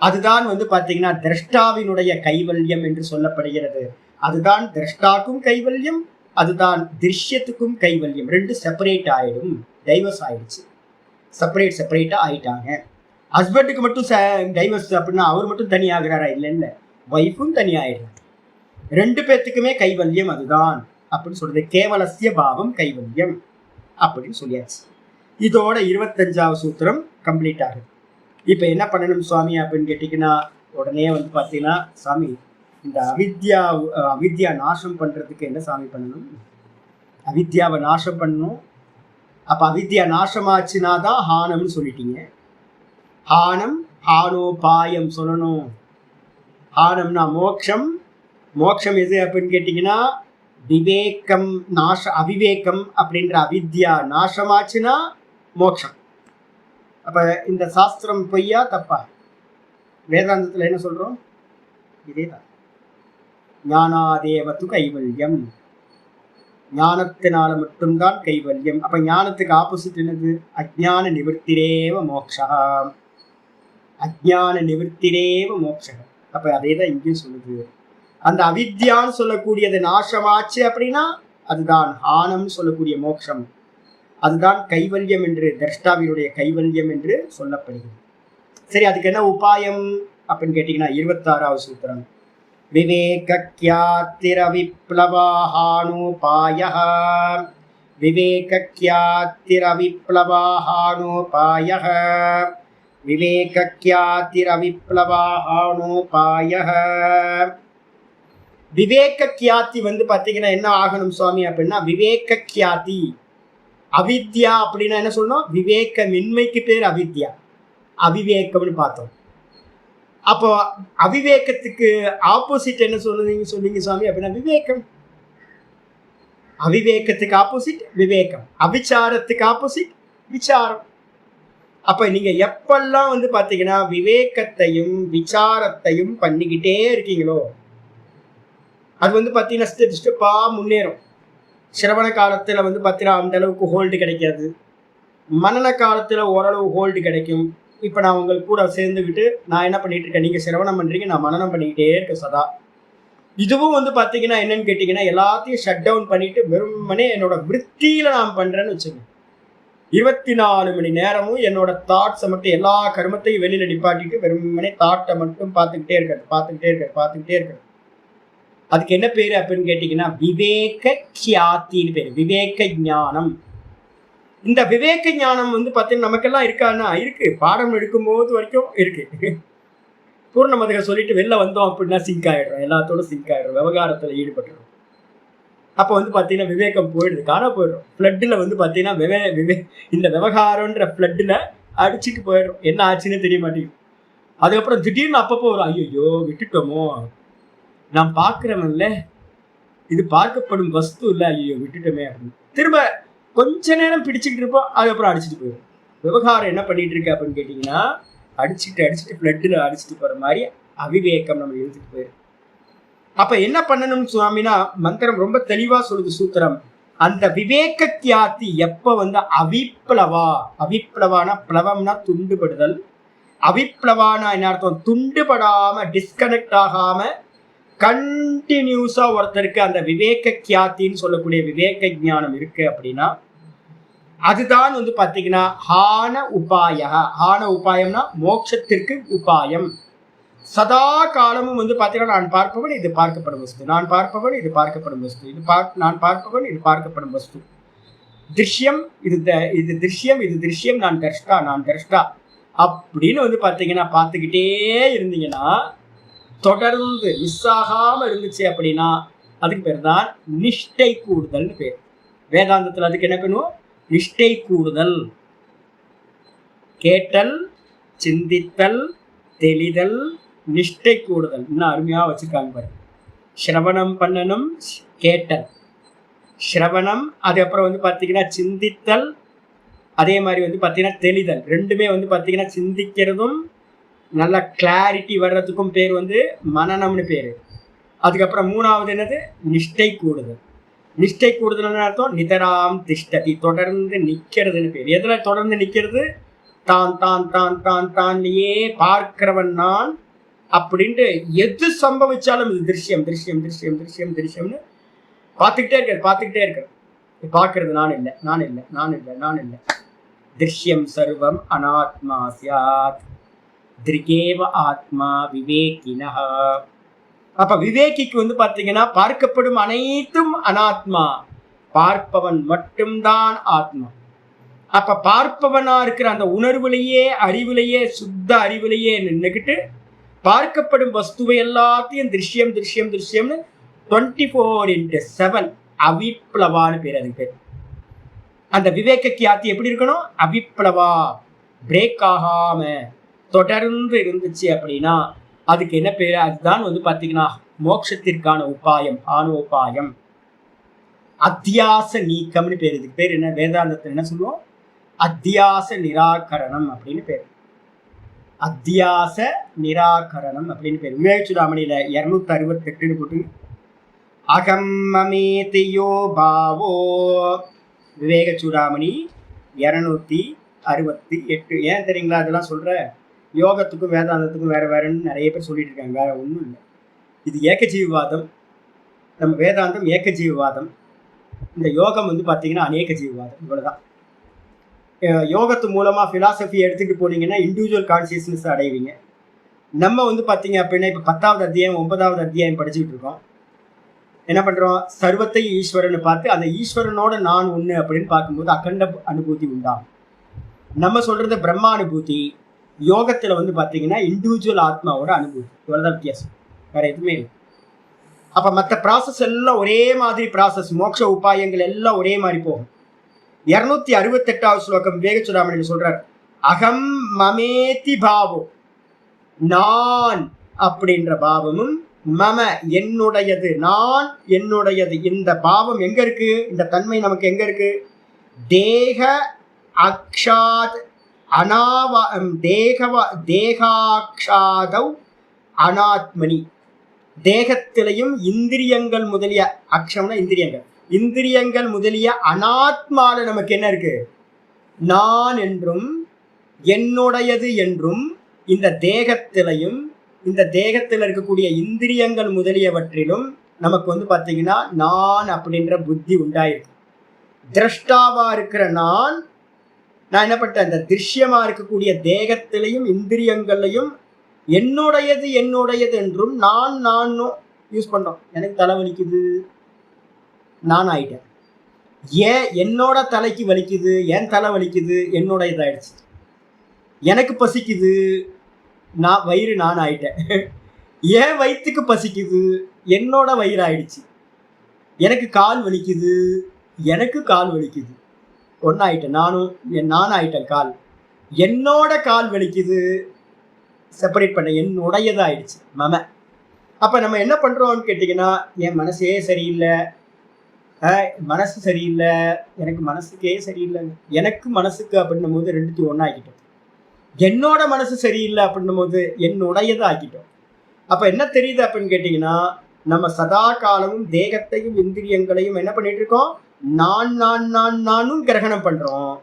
அதுதான் வந்து பார்த்தீங்கன்னா திரஷ்டாவினுடைய கைவல்யம் என்று சொல்லப்படுகிறது. அதுதான் திரஷ்டாக்கும் கைவல்யம், அதுதான் திருஷ்யத்துக்கும் கைவல்யம். ரெண்டு செப்பரேட் ஆயிடும், டைவர்ஸ் ஆயிடுச்சு, செப்பரேட்டா ஆயிட்டாங்க. ஹஸ்பண்டுக்கு மட்டும் டைவர்ஸ் அப்படின்னா அவர் மட்டும் தனி ஆகிறாரா? இல்லை, ஒய்ஃபும் தனி ஆயிடுறாங்க. ரெண்டு பேர்த்துக்குமே கைவல்யம் அதுதான் அப்படின்னு சொல்றது. கேவலசிய பாவம் கைவல்யம் அப்படின்னு சொல்லியாச்சு. இதோட 25வது சூத்திரம் கம்ப்ளீட் ஆகுது. இப்போ என்ன பண்ணணும் சுவாமி அப்படின்னு கேட்டிங்கன்னா, உடனே வந்து பார்த்தீங்கன்னா சாமி இந்த அவித்யா நாசம் பண்ணுறதுக்கு என்ன சாமி பண்ணணும், அவித்யாவை நாசம் பண்ணணும். அப்போ அவித்யா நாசமாச்சுன்னா தான் ஹானம்னு சொல்லிட்டீங்க. ஹானம் ஹானோபாயம் சொல்லணும். ஹானம்னா மோக்ஷம். மோக்ஷம் எது அப்படின்னு கேட்டிங்கன்னா விவேகம் அவிவேகம் அப்படின்ற அவித்யா நாசமாச்சுன்னா மோக்ஷம். அப்போ இந்த சாஸ்திரம் பொய்யா தப்பா? வேதாந்தத்தில் என்ன சொல்கிறோம், இதே தான். ஞானாதேவத்து கைவல்யம், ஞானத்தினால மட்டும்தான் கைவல்யம். அப்போ ஞானத்துக்கு ஆப்போசிட் என்னது, அஜ்ஞான நிவர்த்திரேவ மோக்ஷா, அஜ்ஞான நிவர்த்திரேவ மோக்ஷா. அப்போ அதே தான் இங்கேயும் சொல்லுது. அந்த அவித்யான்னு சொல்லக்கூடியது நாசமாச்சு அப்படின்னா அதுதான் ஆனம்னு சொல்லக்கூடிய மோட்சம், அதுதான் கைவல்யம் என்று, திரஷ்டாவினுடைய கைவல்யம் என்று சொல்லப்படுகிறது. சரி, அதுக்கு என்ன உபாயம் அப்படின்னு கேட்டிங்கன்னா 26வது சூத்திரம். விவேகக்யாத்திரவிப்ளவாஹானோபாயः, விவேகக்யாத்திரவிப்ளவாஹானோபாயः, விவேகக்யாத்திரவிப்ளவாஹானோபாயः. விவேக கியாத்தி வந்து பார்த்தீங்கன்னா என்ன ஆகணும் சுவாமி அப்படின்னா, விவேக கியாத்தி. அவித்யா அப்படின்னா என்ன சொல்லணும், விவேகமின்மைக்கு பேர் அவித்யா, அவிவேகம்னு பார்த்தோம். அப்போ அவிவேகத்துக்கு ஆப்போசிட் என்ன சொன்னீங்க சுவாமி அப்படின்னா விவேகம். அவிவேகத்துக்கு ஆப்போசிட் விவேகம், அவிச்சாரத்துக்கு ஆப்போசிட் விசாரம். அப்ப நீங்க எப்பெல்லாம் வந்து பாத்தீங்கன்னா விவேகத்தையும் விசாரத்தையும் பண்ணிக்கிட்டே இருக்கீங்களோ அது வந்து பார்த்தீங்கன்னா ஸ்டெப் ஸ்டெப்பாக முன்னேறும். சிரவண காலத்தில் வந்து பார்த்தீங்கன்னா அந்த அளவுக்கு ஹோல்டு கிடைக்காது, மனன காலத்தில் ஓரளவு ஹோல்டு கிடைக்கும். இப்போ நான் உங்களுக்கு கூட சேர்ந்துக்கிட்டு நான் என்ன பண்ணிட்டு இருக்கேன், நீங்கள் சிரவணம் பண்ணுறீங்க, நான் மனனம் பண்ணிக்கிட்டே இருக்கேன் சதா. இதுவும் வந்து பார்த்தீங்கன்னா என்னன்னு கேட்டிங்கன்னா எல்லாத்தையும் ஷட் டவுன் பண்ணிட்டு வெறுமனே என்னோட விற்த்தியில் நான் பண்ணுறேன்னு வச்சுக்கோங்க. 24 மணி நேரமும் என்னோட தாட்ஸை மட்டும், எல்லா கருமத்தையும் வெளியில் நிப்பாட்டிட்டு வெறுமனே தாட்டை மட்டும் பார்த்துக்கிட்டே இருக்கிறது. அதுக்கு என்ன பேரு அப்படின்னு கேட்டீங்கன்னா விவேக கியாத்தின்னு பேரு, விவேக ஞானம். இந்த விவேக ஞானம் வந்து பார்த்தீங்கன்னா நமக்கெல்லாம் இருக்கான்னா இருக்கு, பாடம் எடுக்கும்போது வரைக்கும் இருக்கு. பூர்ணமதக சொல்லிட்டு வெளில வந்தோம் அப்படின்னா சிங்க் ஆயிடுறோம், எல்லாத்தோட சிங்க் ஆயிடுறோம், விவகாரத்தில் ஈடுபட்டுறோம். அப்போ வந்து பார்த்தீங்கன்னா விவேகம் போயிடுது, காண போயிடும். ஃப்ளட்டில் வந்து பார்த்தீங்கன்னா இந்த விவகாரன்ற ஃப்ளட்டில் அடிச்சுட்டு போயிடும். என்ன ஆச்சுன்னு தெரிய மாட்டேங்குது. அதுக்கப்புறம் திடீர்னு அப்பப்போ ஒரு ஐயோ விட்டுட்டோமோ, நான் பார்க்குறவன்ல, இது பார்க்கப்படும் வஸ்து இல்லை, ஐயோ விட்டுட்டோமே அப்படின்னு திரும்ப கொஞ்ச நேரம் பிடிச்சிக்கிட்டு இருப்போம். அதுக்கப்புறம் அடிச்சுட்டு போயிடும். விவகாரம் என்ன பண்ணிட்டு இருக்கு அப்படின்னு கேட்டிங்கன்னா, அடிச்சுட்டு ஃப்ளட்டில் அடிச்சுட்டு போகிற மாதிரி அவிவேகம் நம்ம எழுதிட்டு போயிடும். அப்போ என்ன பண்ணணும் சுவாமினா, மந்திரம் ரொம்ப தெளிவாக சொல்லுது சூத்திரம். அந்த விவேக கியாதி எப்போ வந்து அவிப்ளவானா பிளவம்னா துண்டுபடுதல், அவிப்ளவானா என்ன அர்த்தம், துண்டுபடாம டிஸ்கனெக்ட் ஆகாம கண்டினியூஸா ஒருத்தருக்கு அந்த விவேக கியாத்தின்னு சொல்லக்கூடிய விவேக ஞானம் இருக்கு அப்படின்னா, அதுதான் வந்து பாத்தீங்கன்னா ஹான உபாயம்னா மோட்சத்திற்கு உபாயம். சதா காலமும் வந்து பாத்தீங்கன்னா நான் பார்ப்பவன் இது பார்க்கப்படும் வஸ்து, நான் பார்ப்பவன் இது பார்க்கப்படும் வஸ்து, நான் பார்ப்பவன் இது பார்க்கப்படும் வஸ்து, திருஷ்யம் இது திருஷ்யம், நான் தர்ஷ்டா அப்படின்னு வந்து பாத்தீங்கன்னா பார்த்துக்கிட்டே இருந்தீங்கன்னா, தொடர்ந்து மிஸ் ஆகாம இருந்துச்சு அப்படின்னா அதுக்கு பேர் தான் நிஷ்டை கூடுதல்னு பேர். வேதாந்தத்தில் அதுக்கு என்ன பண்ணுவோம், நிஷ்டை கூடுதல். கேட்டல், சிந்தித்தல், தெளிதல், நிஷ்டை கூடுதல். இன்னும் அருமையா வச்சிருக்காங்க பாரு. ஸ்ரவணம் பண்ணணும், கேட்டல், ஸ்ரவணம், அதுக்கப்புறம் வந்து பார்த்தீங்கன்னா சிந்தித்தல், அதே மாதிரி வந்து பார்த்தீங்கன்னா தெளிதல். ரெண்டுமே வந்து பார்த்தீங்கன்னா சிந்திக்கிறதும் நல்ல கிளாரிட்டி வர்றதுக்கும் பேர் வந்து மனநம்னு பேர். அதுக்கப்புறம் மூணாவது என்னது, நிஷ்டை கூடுதல். நிஷ்டை கூடுதல் அர்த்தம் நிதராம் திஷ்டதி, தொடர்ந்து நிற்கிறதுன்னு பேர். எதுல தொடர்ந்து நிற்கிறது, தான் தான் தான் தான் தான்லயே பார்க்கிறவன் நான் அப்படின்ட்டு எது சம்பவிச்சாலும் இது திருஷ்யம் திருஷ்யம் திருஷ்யம் திருஷ்யம் திருஷ்யம்னு பார்த்துக்கிட்டே இருக்காரு. பார்க்கறது நான் இல்லை. திருஷ்யம் சர்வம் அனாத்மா சியாத் திருகேவ ஆத்மா விவேகினா. அப்ப விவேகிக்கு வந்து பாத்தீங்கன்னா பார்க்கப்படும் அனைத்தும் அனாத்மா, பார்ப்பவன் மட்டும்தான் ஆத்மா. அப்ப பார்ப்பவனா இருக்கிற அந்த உணர்வுலையே, அறிவுலையே, சுத்த அறிவுலையே நின்றுகிட்டு பார்க்கப்படும் வஸ்துவை எல்லாத்தையும் திருஷ்யம் திருஷ்யம் திருஷ்யம்னு 24/7 அவிப்ளவான்னு பேர். அதுக்கு பேர் அந்த விவேக கியாத்தி எப்படி இருக்கணும், அவிப்ளவா, பிரேக் ஆகாம தொடர்ந்து இருந்துச்சு அப்படின்னா அதுக்கு என்ன பேரு, அதுதான் வந்து பாத்தீங்கன்னா மோட்சத்திற்கான உபாயம், ஆனோபாயம். அத்தியாச நீக்கம்னு பேர். இதுக்கு பேர் என்ன, வேதாந்தத்தில் என்ன சொல்லுவோம், அத்தியாச நிராகரணம் அப்படின்னு பேர். அத்தியாச நிராகரணம் அப்படின்னு பேர். விவேகச்சுடாமணியில 268 போட்டு அகம் மமேதியோ பாவோ, விவேகச்சுடாமணி 268. ஏன் தெரியுங்களா அதெல்லாம் சொல்ற, யோகத்துக்கும் வேதாந்தத்துக்கும் வேறன்னு நிறைய பேர் சொல்லிட்டு இருக்காங்க. வேற ஒன்றும் இல்லை, இது ஏகஜீவவாதம். நம்ம வேதாந்தம் ஏகஜீவவாதம், இந்த யோகம் வந்து பார்த்தீங்கன்னா அநேக ஜீவவாதம். இவ்வளவுதான். யோகத்து மூலமா பிலாசபி எடுத்துட்டு போனீங்கன்னா இண்டிவிஜுவல் கான்சியஸ்னஸ் அடைவீங்க. நம்ம வந்து பார்த்தீங்க அப்படின்னா இப்போ 10வது அத்தியாயம் 9வது அத்தியாயம் படிச்சுக்கிட்டு இருக்கோம். என்ன பண்றோம், சர்வத்தை ஈஸ்வரன் பார்த்து அந்த ஈஸ்வரனோட நான் ஒண்ணு அப்படின்னு பார்க்கும்போது அகண்ட அனுபூதி உண்டாகும். நம்ம சொல்றது பிரம்மானுபூதி, யோகத்துல வந்து பாத்தீங்கன்னா இண்டிவிஜுவல் ஆத்மாவோட அனுபூதி. இவ்வளவுதான் வித்தியாசம், வேற எதுவுமே இல்லை. அப்ப மற்ற ப்ராசஸ் எல்லாம் ஒரே மாதிரி ப்ராசஸ், மோட்ச உபாயங்கள் எல்லாம் ஒரே மாதிரி போகும். 268வது ஸ்லோகம் விவேகச்சுடாமணி சொல்றார், அகம் மமேதி பாவோ, நான் அப்படின்ற பாவமும், மம என்னுடையது, நான் என்னுடையது, இந்த பாவம் எங்க இருக்கு, இந்த தன்மை நமக்கு எங்க இருக்கு, தேக அக்ஷாத் தேகாக்ஷாதவ் அனாத்மனி, தேகத்திலையும் இந்திரியங்கள் முதலிய, அக்ஷம்னா இந்திரியங்கள் முதலிய அனாத்மால நமக்கு என்ன இருக்கு, நான் என்றும் என்னுடையது என்றும் இந்த தேகத்திலையும் இந்த தேகத்தில் இருக்கக்கூடிய இந்திரியங்கள் முதலியவற்றிலும் நமக்கு வந்து பார்த்தீங்கன்னா நான் அப்படின்ற புத்தி உண்டாயிருக்கு. திரஷ்டாவா இருக்கிற நான் என்ன பண்ணிட்டேன், இந்த திருஷ்யமா இருக்கக்கூடிய தேகத்திலையும் இந்திரியங்களையும் என்னுடையது என்றும் நான் யூஸ் பண்றோம். எனக்கு தலை வலிக்குது, நான் ஆயிட்டேன். ஏன் என்னோட தலைக்கு வலிக்குது, என் தலை வலிக்குது, என்னோடயதாயிடுச்சு. எனக்கு பசிக்குது, வயிறு நான் ஆயிட்டேன். ஏன் வயிற்றுக்கு பசிக்குது, என்னோட வயிறு ஆயிடுச்சு. எனக்கு கால் வலிக்குது, எனக்கு கால் வலிக்குது, ஒன்னாயிட்டேன். நானும் ஆயிட்டேன். கால் என்னோட கால் வலிக்குது, செப்பரேட் பண்ண என்னுடையது ஆயிடுச்சு மம. அப்ப நம்ம என்ன பண்றோம்னு கேட்டீங்கன்னா, என் மனசே சரியில்லை, மனசு சரியில்லை, எனக்கு மனசுக்கே சரியில்லை, எனக்கு மனசுக்கு அப்படின்னும் போது ரெண்டுத்தையும் ஒன்னா ஆக்கிட்டோம். என்னோட மனசு சரியில்லை அப்படின்னும் போது என்னுடையதை ஆக்கிட்டோம். அப்ப என்ன தெரியுது அப்படின்னு கேட்டீங்கன்னா, நம்ம சதா காலமும் தேகத்தையும் இந்திரியங்களையும் என்ன பண்ணிட்டு இருக்கோம், நானும் கிரகணம் பண்றோம்,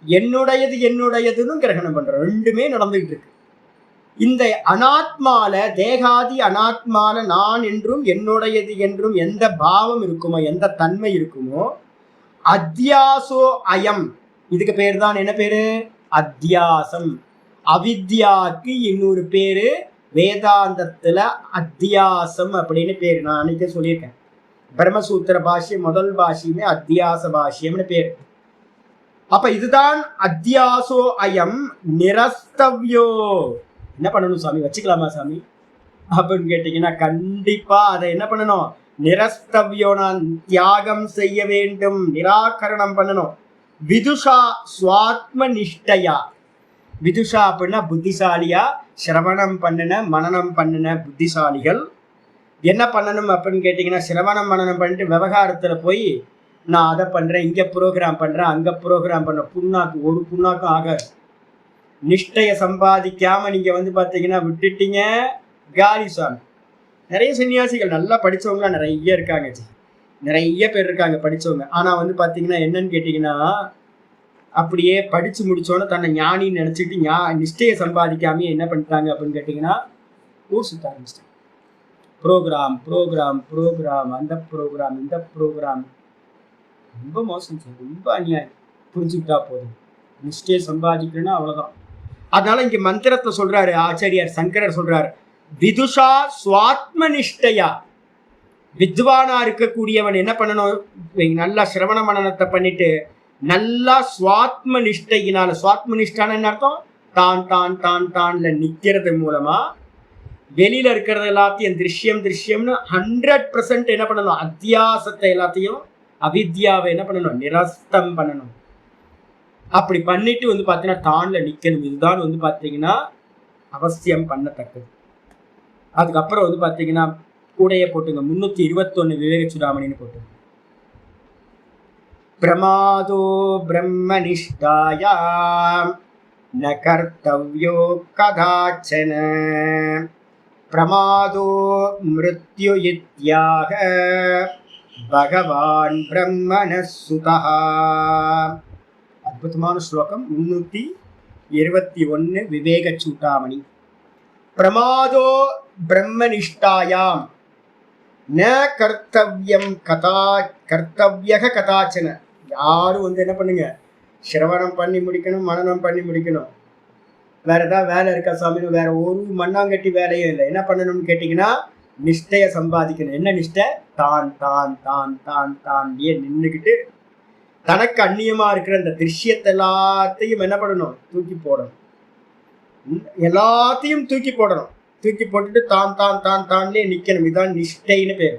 என்னுடையதுன்னு கிரகணம் பண்றோம். ரெண்டுமே நடந்துகிட்டு இருக்கு. இந்த அனாத்மால, தேகாதி அனாத்மால நான் என்றும் என்னுடையது என்றும் எந்த பாவம் இருக்குமோ, எந்த தன்மை இருக்குமோ, அத்தியாசோ அயம், இதுக்கு பேர் தான் என்ன பேரு, அத்தியாசம். அவித்யாக்கு இன்னொரு பேரு வேதாந்தத்துல அத்தியாசம் அப்படின்னு பேரு. நான் அன்னைக்கு சொல்லியிருக்கேன், பிரம்மசூத்திர பாஷ்யம் முதல் பாஷ்யமே அத்தியாச பாஷ்யம்னு பேரு. அப்ப இதுதான் அத்தியாசோ அயம் நிரஸ்தவ்யோ. என்ன பண்ணணும் சாமி, வச்சுக்கலாமா சாமி அப்படின்னு கேட்டீங்கன்னா, கண்டிப்பா அதை என்ன பண்ணணும், நிரஸ்தவ்யோ, நான் தியாகம் செய்ய வேண்டும், நிராகரணம் பண்ணணும். விதுஷா சுவாத்ம நிஷ்டையா, விதுஷா அப்படின்னா புத்திசாலியா, சிரவணம் பண்ணின மனனம் பண்ணின புத்திசாலிகள் என்ன பண்ணணும் அப்படின்னு கேட்டிங்கன்னா, சிரவணம் மனனம் பண்ணிட்டு விவகாரத்துல போய் நான் அதை பண்றேன், இங்க ப்ரோக்ராம் பண்றேன், அங்க ப்ரோக்ராம் பண்றேன், புண்ணாக்கு ஒரு புண்ணாக்கும் ஆகாது. நிஷ்டைய சம்பாதிக்காம நீங்க பார்த்தீங்கன்னா விட்டுட்டீங்க, காலி சாமி. நிறைய சன்னியாசிகள் நல்லா படிச்சவங்களாம் நிறைய இருக்காங்க, நிறைய பேர் இருக்காங்க படிச்சவங்க. ஆனா பார்த்தீங்கன்னா என்னன்னு கேட்டீங்கன்னா, அப்படியே படிச்சு முடிச்சோன்னு தன்னை ஞானின்னு நினைச்சிட்டு நிஷ்டையை சம்பாதிக்காம என்ன பண்ணிட்டாங்க அப்படின்னு கேட்டீங்கன்னா, ஊர் சுத்த ஆரம்பிச்சிட்டாங்க. ப்ரோக்ராம், அந்த ப்ரோக்ராம், இந்த ப்ரோக்ராம். ரொம்ப மோசம் சார், ரொம்ப அநியாயம். புரிஞ்சுக்கிட்டா போதும், நிஷ்டையை சம்பாதிக்கணும்னா அவ்வளவுதான். அதனால இங்க மந்திரத்தை சொல்றாரு ஆச்சாரியார் சங்கரர் சொல்றாரு, விதுஷா சுவாத்ம நிஷ்டையா. வித்வானா இருக்கக்கூடியவன் என்ன பண்ணணும், நல்லா சிரவண மனனத்தை பண்ணிட்டு நல்லா சுவாத்ம நிஷ்டையினால, சுவாத்ம நிஷ்டான என்ன அர்த்தம், தான்ல நிக்கிறது மூலமா வெளியில இருக்கிறது எல்லாத்தையும் திருஷ்யம்னு 100% என்ன பண்ணணும், அத்தியாசத்தை எல்லாத்தையும் அவித்யாவை என்ன பண்ணணும், நிரஸ்தம் பண்ணணும். அப்படி பண்ணிட்டு பார்த்தீங்கன்னா தான்ல நிக்கணும். இதுதான் பார்த்தீங்கன்னா அவசியம் பண்ணத்தக்கது. அதுக்கப்புறம் பார்த்தீங்கன்னா கூடைய போட்டுங்க, 321 விவேக சுடாமணின்னு போட்டு, பிரமாதோ பிரம்மனிஷ்டாயாம் ந கர்த்தவ்யோ கதாச்சன பிரமாதோ மிருத்யு இத்யாக பகவான் பிரம்மணஸ் சுதஹ. அற்புதமான ஸ்லோகம் 321 விவேக சூடாமணி. பிரமாதோ பிரம்மனிஷ்டாயாம் ந கர்த்தவ்யம் கர்த்தவ்யக கதாச்சன. யாரும் என்ன பண்ணுங்க, சிரவணம் பண்ணி முடிக்கணும், மனனம் பண்ணி முடிக்கணும். வேற ஏதாவது வேலை இருக்கா சாமின்னு வேற ஒரு மண்ணாங்கட்டி வேலையும் இல்லை. என்ன பண்ணணும்னு கேட்டீங்கன்னா, நிஷ்டைய சம்பாதிக்கணும். என்ன நிஷ்டை, தான்லயே நின்றுக்கிட்டு தனக்கு அந்நியமா இருக்கிற அந்த திருஷ்யத்தை எல்லாத்தையும் என்ன பண்ணணும், தூக்கி போடணும். எல்லாத்தையும் தூக்கி போடணும். தூக்கி போட்டுட்டு தான்லயே நிக்கணும். இதுதான் நிஷ்டைன்னு பேர்.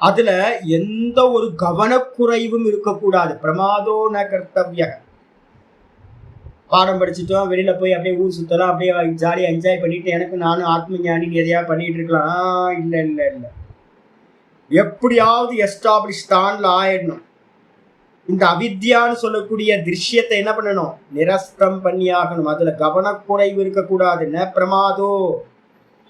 அதுல எந்த ஒரு கவனக்குறைவும் இருக்கக்கூடாது. பிரமாதோ ந கர்த்தவ்ய. பாடம் படிச்சுட்டோம், வெளியில போய் அப்படியே ஊர் சுத்தலாம், அப்படியே ஜாலியா என்ஜாய் பண்ணிட்டு எனக்கு நானும் ஆத்ம ஞானின்னு எதையா பண்ணிட்டு இருக்கலாம். இல்ல, எப்படியாவது எஸ்டாப்ளிஷ் தான்ல ஆயிடணும். இந்த அவித்யான்னு சொல்லக்கூடிய திருஷ்யத்தை என்ன பண்ணணும், நிரஸ்தம் பண்ணி ஆகணும். அதுல கவனக்குறைவு இருக்கக்கூடாது. ந பிரமாதோ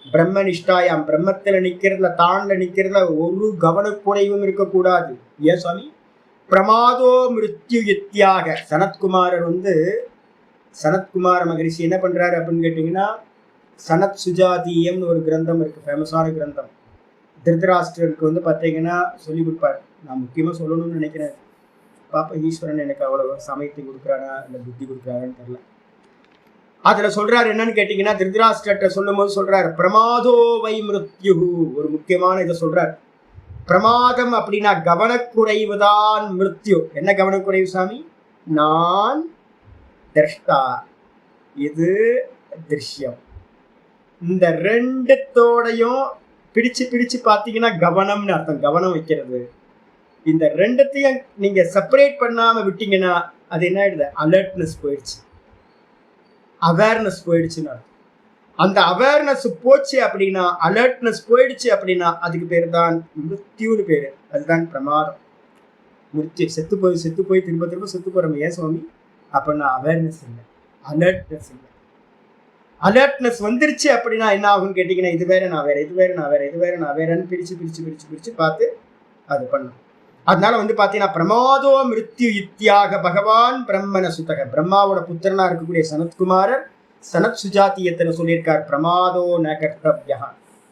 பிரம்மனிஷ்டாயாம், பிரம்மத்துல நிக்கிறதுல தான்ல நிக்கிறதுல ஒரு கவனக்குறைவும் இருக்கக்கூடாது. ஏன் சுவாமி, பிரமாதோ மிருத்யு இத்தியாக. சனத்குமார மகரிஷி என்ன பண்றாரு அப்படின்னு கேட்டீங்கன்னா, சனத் சுஜாதீயம்னு ஒரு கிரந்தம் இருக்கு, ஃபேமஸான கிரந்தம். திருதராஷ்டிரருக்கு பார்த்தீங்கன்னா சொல்லி கொடுப்பாரு. நான் முக்கியமா சொல்லணும்னு நினைக்கிறேன். பாப்பா ஈஸ்வரன் எனக்கு அவ்வளவு சமயத்தை கொடுக்குறானா இல்லை புத்தி கொடுக்குறாரான்னு தெரியல. அதுல சொல்றாரு என்னன்னு கேட்டீங்கன்னா, திருதராஷ்டிரத்தை சொல்லும் போது சொல்றாரு, பிரமாதோ வை மிருத்யு. ஒரு முக்கியமான இதை சொல்றாரு. பிரமாதம் அப்படின்னா கவனக்குறைவுதான் மிருத்யு. என்ன கவனக்குறைவு சாமி, நான் திரஷ்டா, இது திருஷ்யம். இந்த ரெண்டுத்தோடையும் பிடிச்சு பார்த்தீங்கன்னா கவனம்னு அர்த்தம். கவனம் வைக்கிறது, இந்த ரெண்டத்தையும் நீங்க செப்பரேட் பண்ணாம விட்டீங்கன்னா அது என்ன ஆயிடுது, அலர்ட்னஸ் போயிடுச்சு, அவேர்னஸ் போயிடுச்சுன்னா. அந்த அவேர்னஸ் போச்சு அப்படின்னா, அலர்ட்னஸ் போயிடுச்சு அப்படின்னா அதுக்கு பேர் தான் மிருத்யுன்னு பேரு. அதுதான் பிரமாதம். மிருத்யு செத்து போய் திரும்ப திரும்ப செத்து போறோம். ஏன் சுவாமி? அப்படின்னா அவேர்னஸ் இல்லை, அலர்ட்னஸ் இல்லை. அலர்ட்னஸ் வந்துருச்சு அப்படின்னா என்ன ஆகும்னு கேட்டீங்கன்னா, இது வேற நான் வேற, இது வேற நான் வேற, இது வேற நான் வேறன்னு பிரிச்சு பார்த்து அது பண்ணும். அதனால வந்து பாத்தீங்கன்னா, பிரமாதோ மிருத்யு இத்தியாக பகவான் பிரம்மன சுதக, பிரம்மாவோட புத்திரனா இருக்கக்கூடிய சனத்குமாரர் சனத் சுஜாத்தியத்தனை சொல்லியிருக்கார், பிரமாதோ ந கர்த்தவ்யா,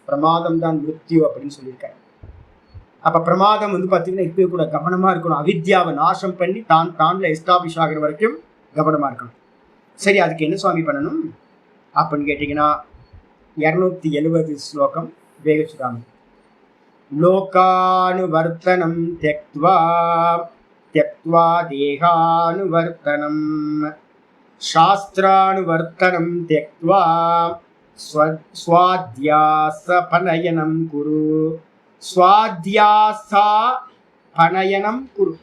பிரமாதம் தான் மிருத்யு அப்படின்னு சொல்லியிருக்காரு. அப்ப பிரமாதம் வந்து பாத்தீங்கன்னா இப்பவே கூட கவனமா இருக்கணும். அவித்யாவை நாசம் பண்ணி தான்ல எஸ்டாபிஷ் ஆகிற வரைக்கும் கவனமா இருக்கணும். சரி, அதுக்கு என்ன சுவாமி பண்ணணும் அப்படின்னு கேட்டீங்கன்னா, 270 ஸ்லோகம் வேகச்சுராமன். லோகானுவர்த்தனம் த்யக்த்வா த்யக்த்வா தேகானுவர்த்தனம் சாஸ்திரானுவர்த்தனம் த்யக்த்வா ஸ்வாத்யாசபனயனம் குரு, ஸ்வாத்யாசாபனயனம் குரு,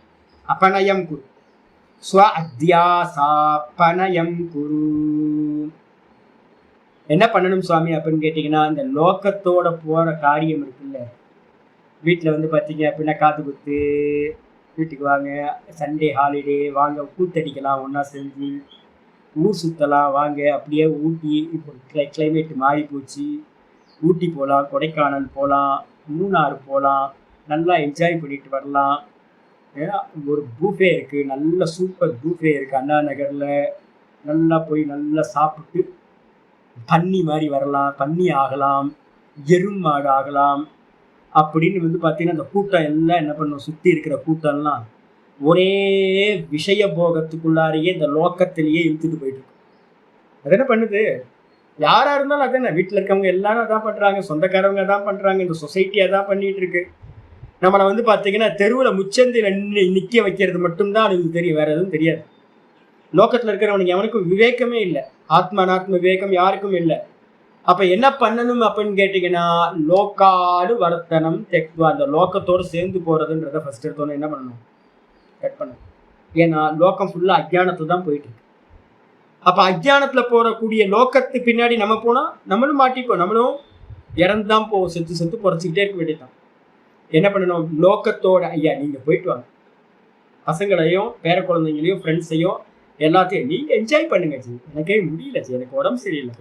அபனயம் குரு, ஸ்வாத்யாசாபனயம் குரு. என்ன பண்ணணும் சுவாமி அப்படின்னு கேட்டீங்கன்னா, இந்த லோக்கத்தோட போற காரியம் இருக்குல்ல, வீட்டில் வந்து பார்த்தீங்க அப்படின்னா காது குத்து, வீட்டுக்கு வாங்க, சண்டே ஹாலிடே வாங்க, கூத்தடிக்கலாம், ஒன்றா செஞ்சு ஊர் சுற்றலாம் வாங்க, அப்படியே ஊட்டி, இப்போ கிளைமேட் மாறி போச்சு, ஊட்டி போகலாம், கொடைக்கானல் போகலாம், மூணாறு போகலாம், நல்லா என்ஜாய் பண்ணிட்டு வரலாம். ஒரு பூஃபே இருக்குது, நல்ல சூப்பர் பூஃபே இருக்குது அண்ணா நகரில், நல்லா போய் நல்லா சாப்பிட்டு பன்னி மாதிரி வரலாம், பன்னி ஆகலாம், எருமாடு ஆகலாம் அப்படின்னு வந்து பார்த்தீங்கன்னா, அந்த கூட்டம் எல்லாம் என்ன பண்ணும், சுற்றி இருக்கிற கூட்டம்லாம் ஒரே விஷய போகத்துக்குள்ளாரையே இந்த லோக்கத்திலேயே இழுத்துட்டு போயிட்டு இருக்கும். அது என்ன பண்ணுது, யாரா இருந்தாலும் அதானே, வீட்டில் இருக்கவங்க எல்லாரும் அதான் பண்றாங்க, சொந்தக்காரவங்க தான் பண்றாங்க, இந்த சொசைட்டி அதான் பண்ணிட்டு இருக்கு. நம்மளை வந்து பார்த்தீங்கன்னா தெருவில் முச்சந்தில் நிற்க வைக்கிறது மட்டும்தான் அதுக்கு தெரியும், வேற எதுவும் தெரியாது. லோக்கத்தில் இருக்கிறவனுக்கு எவனுக்கும் விவேகமே இல்லை, ஆத்ம அனாத்ம விவேகம் யாருக்கும் இல்லை. அப்ப என்ன பண்ணணும் அப்படின்னு கேட்டீங்கன்னா, லோக்காடு வர்த்தனம் தெக்வா, அந்த லோக்கத்தோடு சேர்ந்து போறதுன்றத ஃபர்ஸ்ட் எடுத்தோன்னு என்ன பண்ணணும், கட் பண்ணணும். ஏன்னா லோக்கம் ஃபுல்லா அஜ்ஞானத்துல தான் போயிட்டு இருக்கு. அப்ப அஜ்ஞானத்துல போறக்கூடிய லோக்கத்து பின்னாடி நம்ம போனா நம்மளும் மாட்டிப்போம், நம்மளும் இறந்துதான் போவோம், செத்து பொறைச்சிக்கிட்டே இருக்க வேண்டியதான். என்ன பண்ணணும், லோக்கத்தோட, ஐயா நீங்க போயிட்டு வாங்க, பசங்களையும் பேர குழந்தைங்களையும் ஃப்ரெண்ட்ஸையும் எல்லாத்தையும் நீங்க என்ஜாய் பண்ணுங்க ஜி, எனக்கே முடியல ஜி, எனக்கு உடம்பு சரியில்லை,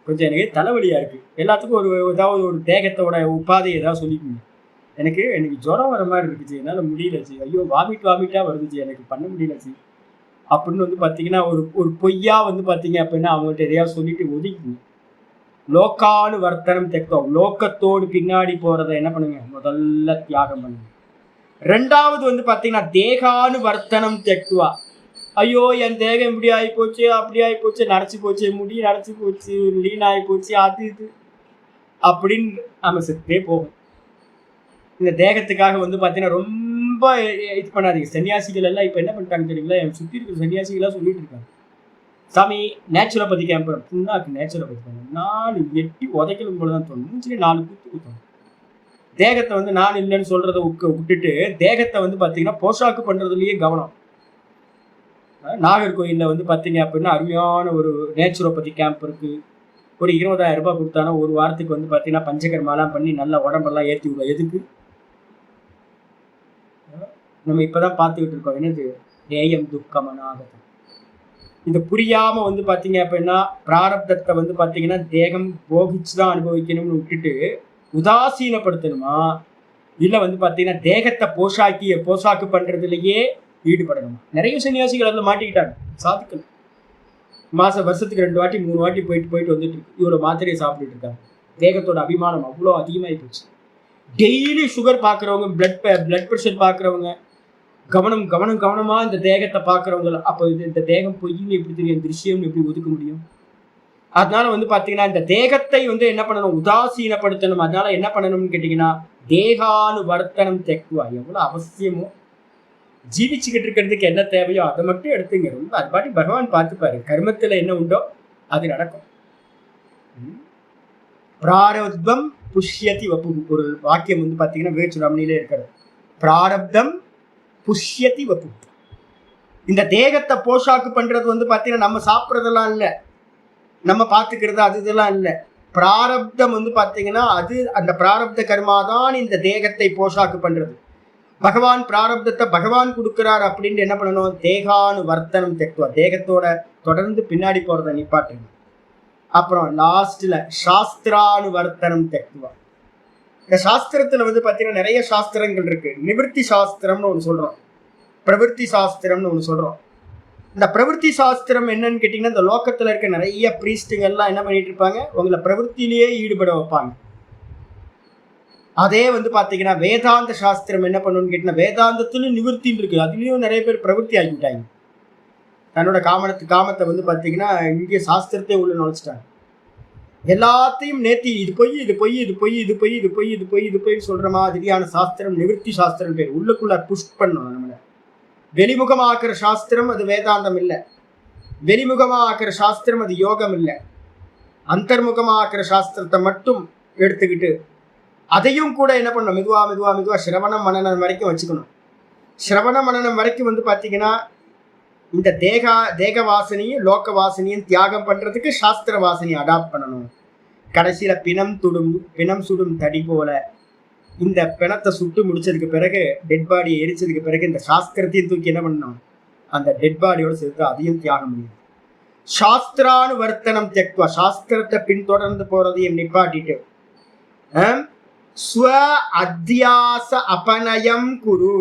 கொஞ்சம் எனக்கு தலைவலியா இருக்கு, எல்லாத்துக்கும் ஏதாவது ஒரு தேகத்தோட உபாதை ஏதாவது சொல்லிக்கோங்க, எனக்கு ஜுரம் வர மாதிரி இருக்குச்சு, என்னால் முடியலச்சு, ஐயோ வாமிட்டா வருதுச்சு, எனக்கு பண்ண முடியலச்சு அப்படின்னு வந்து பார்த்தீங்கன்னா ஒரு பொய்யா வந்து பார்த்தீங்க அப்படின்னா அவங்கள்ட்ட எதையாவது சொல்லிட்டு ஒதுக்கிங்க. லோக்கானு வர்த்தனம் தெக்கம், லோக்கத்தோடு பின்னாடி போறதை என்ன பண்ணுங்க, முதல்ல தியாகம் பண்ணுங்க. ரெண்டாவது வந்து பார்த்தீங்கன்னா தேகானு வர்த்தனம் தெக்குவா, ஐயோ என் தேகம் இப்படி ஆகி போச்சு, அப்படி ஆகி போச்சு, நரைச்சி போச்சு, முடி நரைச்சி போச்சு, லீன் ஆகி போச்சு, அது இது அப்படின்னு நம்ம செத்தே போகும். இந்த தேகத்துக்காக வந்து பார்த்தீங்கன்னா ரொம்ப இது பண்ணாதீங்க. சன்னியாசிகள் எல்லாம் இப்போ என்ன பண்ணிட்டாங்க தெரியுங்களா, என் சுற்றி இருக்கிற சன்னியாசிகள்லாம் சொல்லிட்டு இருக்காங்க, சாமி நேச்சுரோபதி கேம்ப் புண்ணாக்கு நேச்சுரோபதி 4 எட்டி உதைக்கலும் போல தான் தோணும், மூஞ்சிலே 4 குத்து. தேகத்தை வந்து நான் இல்லைன்னு சொல்றதை விட்டுட்டு தேகத்தை வந்து பார்த்தீங்கன்னா போஷாக்கு பண்றதுலயே கவனம். நாகர்கோயிலில் வந்து பார்த்தீங்க அப்படின்னா அருமையான ஒரு நேச்சுரோபதி கேம்ப் இருக்கு. ஒரு 20,000 ரூபாய் கொடுத்தானா ஒரு வாரத்துக்கு வந்து பார்த்தீங்கன்னா பஞ்சகர்மாலாம் பண்ணி நல்லா உடம்பெல்லாம் ஏற்றி விடுவோம். எதுக்கு, நம்ம இப்பதான் பார்த்துக்கிட்டு இருக்கோம், என்னது நேயம் துக்கமனாகதம். இது புரியாம வந்து பார்த்தீங்க அப்படின்னா பிராரப்தத்தை வந்து பார்த்தீங்கன்னா தேகம் போகிச்சுதான் அனுபவிக்கணும்னு விட்டுட்டு உதாசீனப்படுத்தணுமா, இல்லை வந்து பார்த்தீங்கன்னா தேகத்தை போஷாக்கு பண்றதுலயே ஈடுபடணுமா. நிறைய சன்னியாசிகள் அதில் மாட்டிக்கிட்டாங்க, சாதுக்கள் வருஷத்துக்கு 2 வாட்டி 3 வாட்டி போயிட்டு வந்துட்டு இருக்கு, இவ்வளோ மாத்திரையை சாப்பிட்டுட்டு இருக்காங்க. தேகத்தோட அபிமானம் அவ்வளோ அதிகமாகி போச்சு. டெய்லி சுகர் பார்க்குறவங்க, பிளட் ப்ரெஷர் பார்க்குறவங்க, கவனமா இந்த தேகத்தை பார்க்குறவங்க, அப்போ இந்த தேகம் பொய்ன்னு எப்படி தெரியும், திருஷ்யம்னு எப்படி ஒதுக்க முடியும். அதனால வந்து பார்த்தீங்கன்னா இந்த தேகத்தை வந்து என்ன பண்ணணும், உதாசீனப்படுத்தணும். அதனால என்ன பண்ணணும்னு கேட்டிங்கன்னா தேகானு வர்த்தனம் தெக்குவா, எவ்வளோ அவசியமோ ஜீவிச்சுக்கிட்டு இருக்கிறதுக்கு என்ன தேவையோ அதை மட்டும் எடுத்துங்க. ரொம்ப அது பாட்டி பகவான் பார்த்துப்பாரு, கர்மத்துல என்ன உண்டோ அது நடக்கும். பிராரப்தம் புஷ்யதி வப்பு, ஒரு வாக்கியம் வந்து பார்த்தீங்கன்னா வேச்சுராமணியிலே இருக்கிறது. பிராரப்தம் புஷ்யதி வபு. இந்த தேகத்தை போஷாக்கு பண்றது வந்து பார்த்தீங்கன்னா நம்ம சாப்பிட்றதெல்லாம் இல்லை, நம்ம பார்த்துக்கிறது அது இதெல்லாம் இல்லை. பிராரப்தம் வந்து பார்த்தீங்கன்னா அது அந்த பிராரப்த கர்மாதான் இந்த தேகத்தை போஷாக்கு பண்றது. பகவான் பிராரப்தத்தை பகவான் கொடுக்கிறார் அப்படின்னு என்ன பண்ணணும்? தேகானு வர்த்தனம் தெக்குவா, தேகத்தோட தொடர்ந்து பின்னாடி போறதை நிப்பாட்டுங்க. அப்புறம் லாஸ்ட்ல சாஸ்திரானு வர்த்தனம் தெக்குவா. இந்த சாஸ்திரத்துல வந்து பார்த்தீங்கன்னா நிறைய சாஸ்திரங்கள் இருக்கு. நிவர்த்தி சாஸ்திரம்னு ஒன்று சொல்றோம், பிரவருத்தி சாஸ்திரம்னு ஒன்று சொல்றோம். இந்த பிரவருத்தி சாஸ்திரம் என்னன்னு கேட்டீங்கன்னா, இந்த லோக்கத்துல இருக்க நிறைய பிரீஸ்டுங்கள்லாம் என்ன பண்ணிட்டு இருப்பாங்க, உங்களை பிரவருத்திலேயே ஈடுபட வைப்பாங்க. அதே வந்து பாத்தீங்கன்னா வேதாந்த சாஸ்திரம் என்ன பண்ணணும்னு கேட்டீங்கன்னா, வேதாந்தத்துலயும் நிவர்த்தின்னு இருக்கு, அதுலயும் நிறைய பேர் பிரவருத்தி ஆகிவிட்டாங்க. தன்னோட காமத்தை வந்து பாத்தீங்கன்னா இங்கே சாஸ்திரத்தை உள்ள நுழைச்சிட்டாங்க. எல்லாத்தையும் நேத்தி இது பொய் இது பொய் இது பொய் இது பொய் இது பொய் இது பொய் இது பொய் சொல்ற மாதிரியான சாஸ்திரம் நிவர்த்தி சாஸ்திரம் பேர். உள்ளுக்குள்ள புஷ் பண்ணணும் நம்மளை. வெளிமுகமாக்குற சாஸ்திரம் அது வேதாந்தம் இல்லை, வெளிமுகமாக்குற சாஸ்திரம் அது யோகம் இல்லை. அந்தர்முகமாக்குற சாஸ்திரத்தை மட்டும் எடுத்துக்கிட்டு அதையும் கூட என்ன பண்ணணும், மெதுவா மெதுவா மெதுவா சிரவணம் மனனம் வரைக்கும் வச்சுக்கணும். சிரவண மனனம் வரைக்கும் வந்து பார்த்தீங்கன்னா இந்த தேக வாசனையும் லோக வாசனையும் தியாகம் பண்றதுக்கு சாஸ்திர வாசனையை அடாப்ட் பண்ணணும். கடைசியில பிணம் சுடும் தடி போல இந்த பிணத்தை சுட்டு முடிச்சதுக்கு பிறகு, டெட் பாடியை எரிச்சதுக்கு பிறகு இந்த சாஸ்திரத்தையும் தூக்கி என்ன பண்ணணும், அந்த டெட் பாடியோட சேர்த்து அதையும் தியாகம் பண்ணிடும். சாஸ்திரானு வர்த்தனம் தெக்வா, சாஸ்திரத்தை பின்தொடர்ந்து போறதையும் நிப்பாட்டிட்டு ஸ்வ அத்தியாச அபநயம் குரு.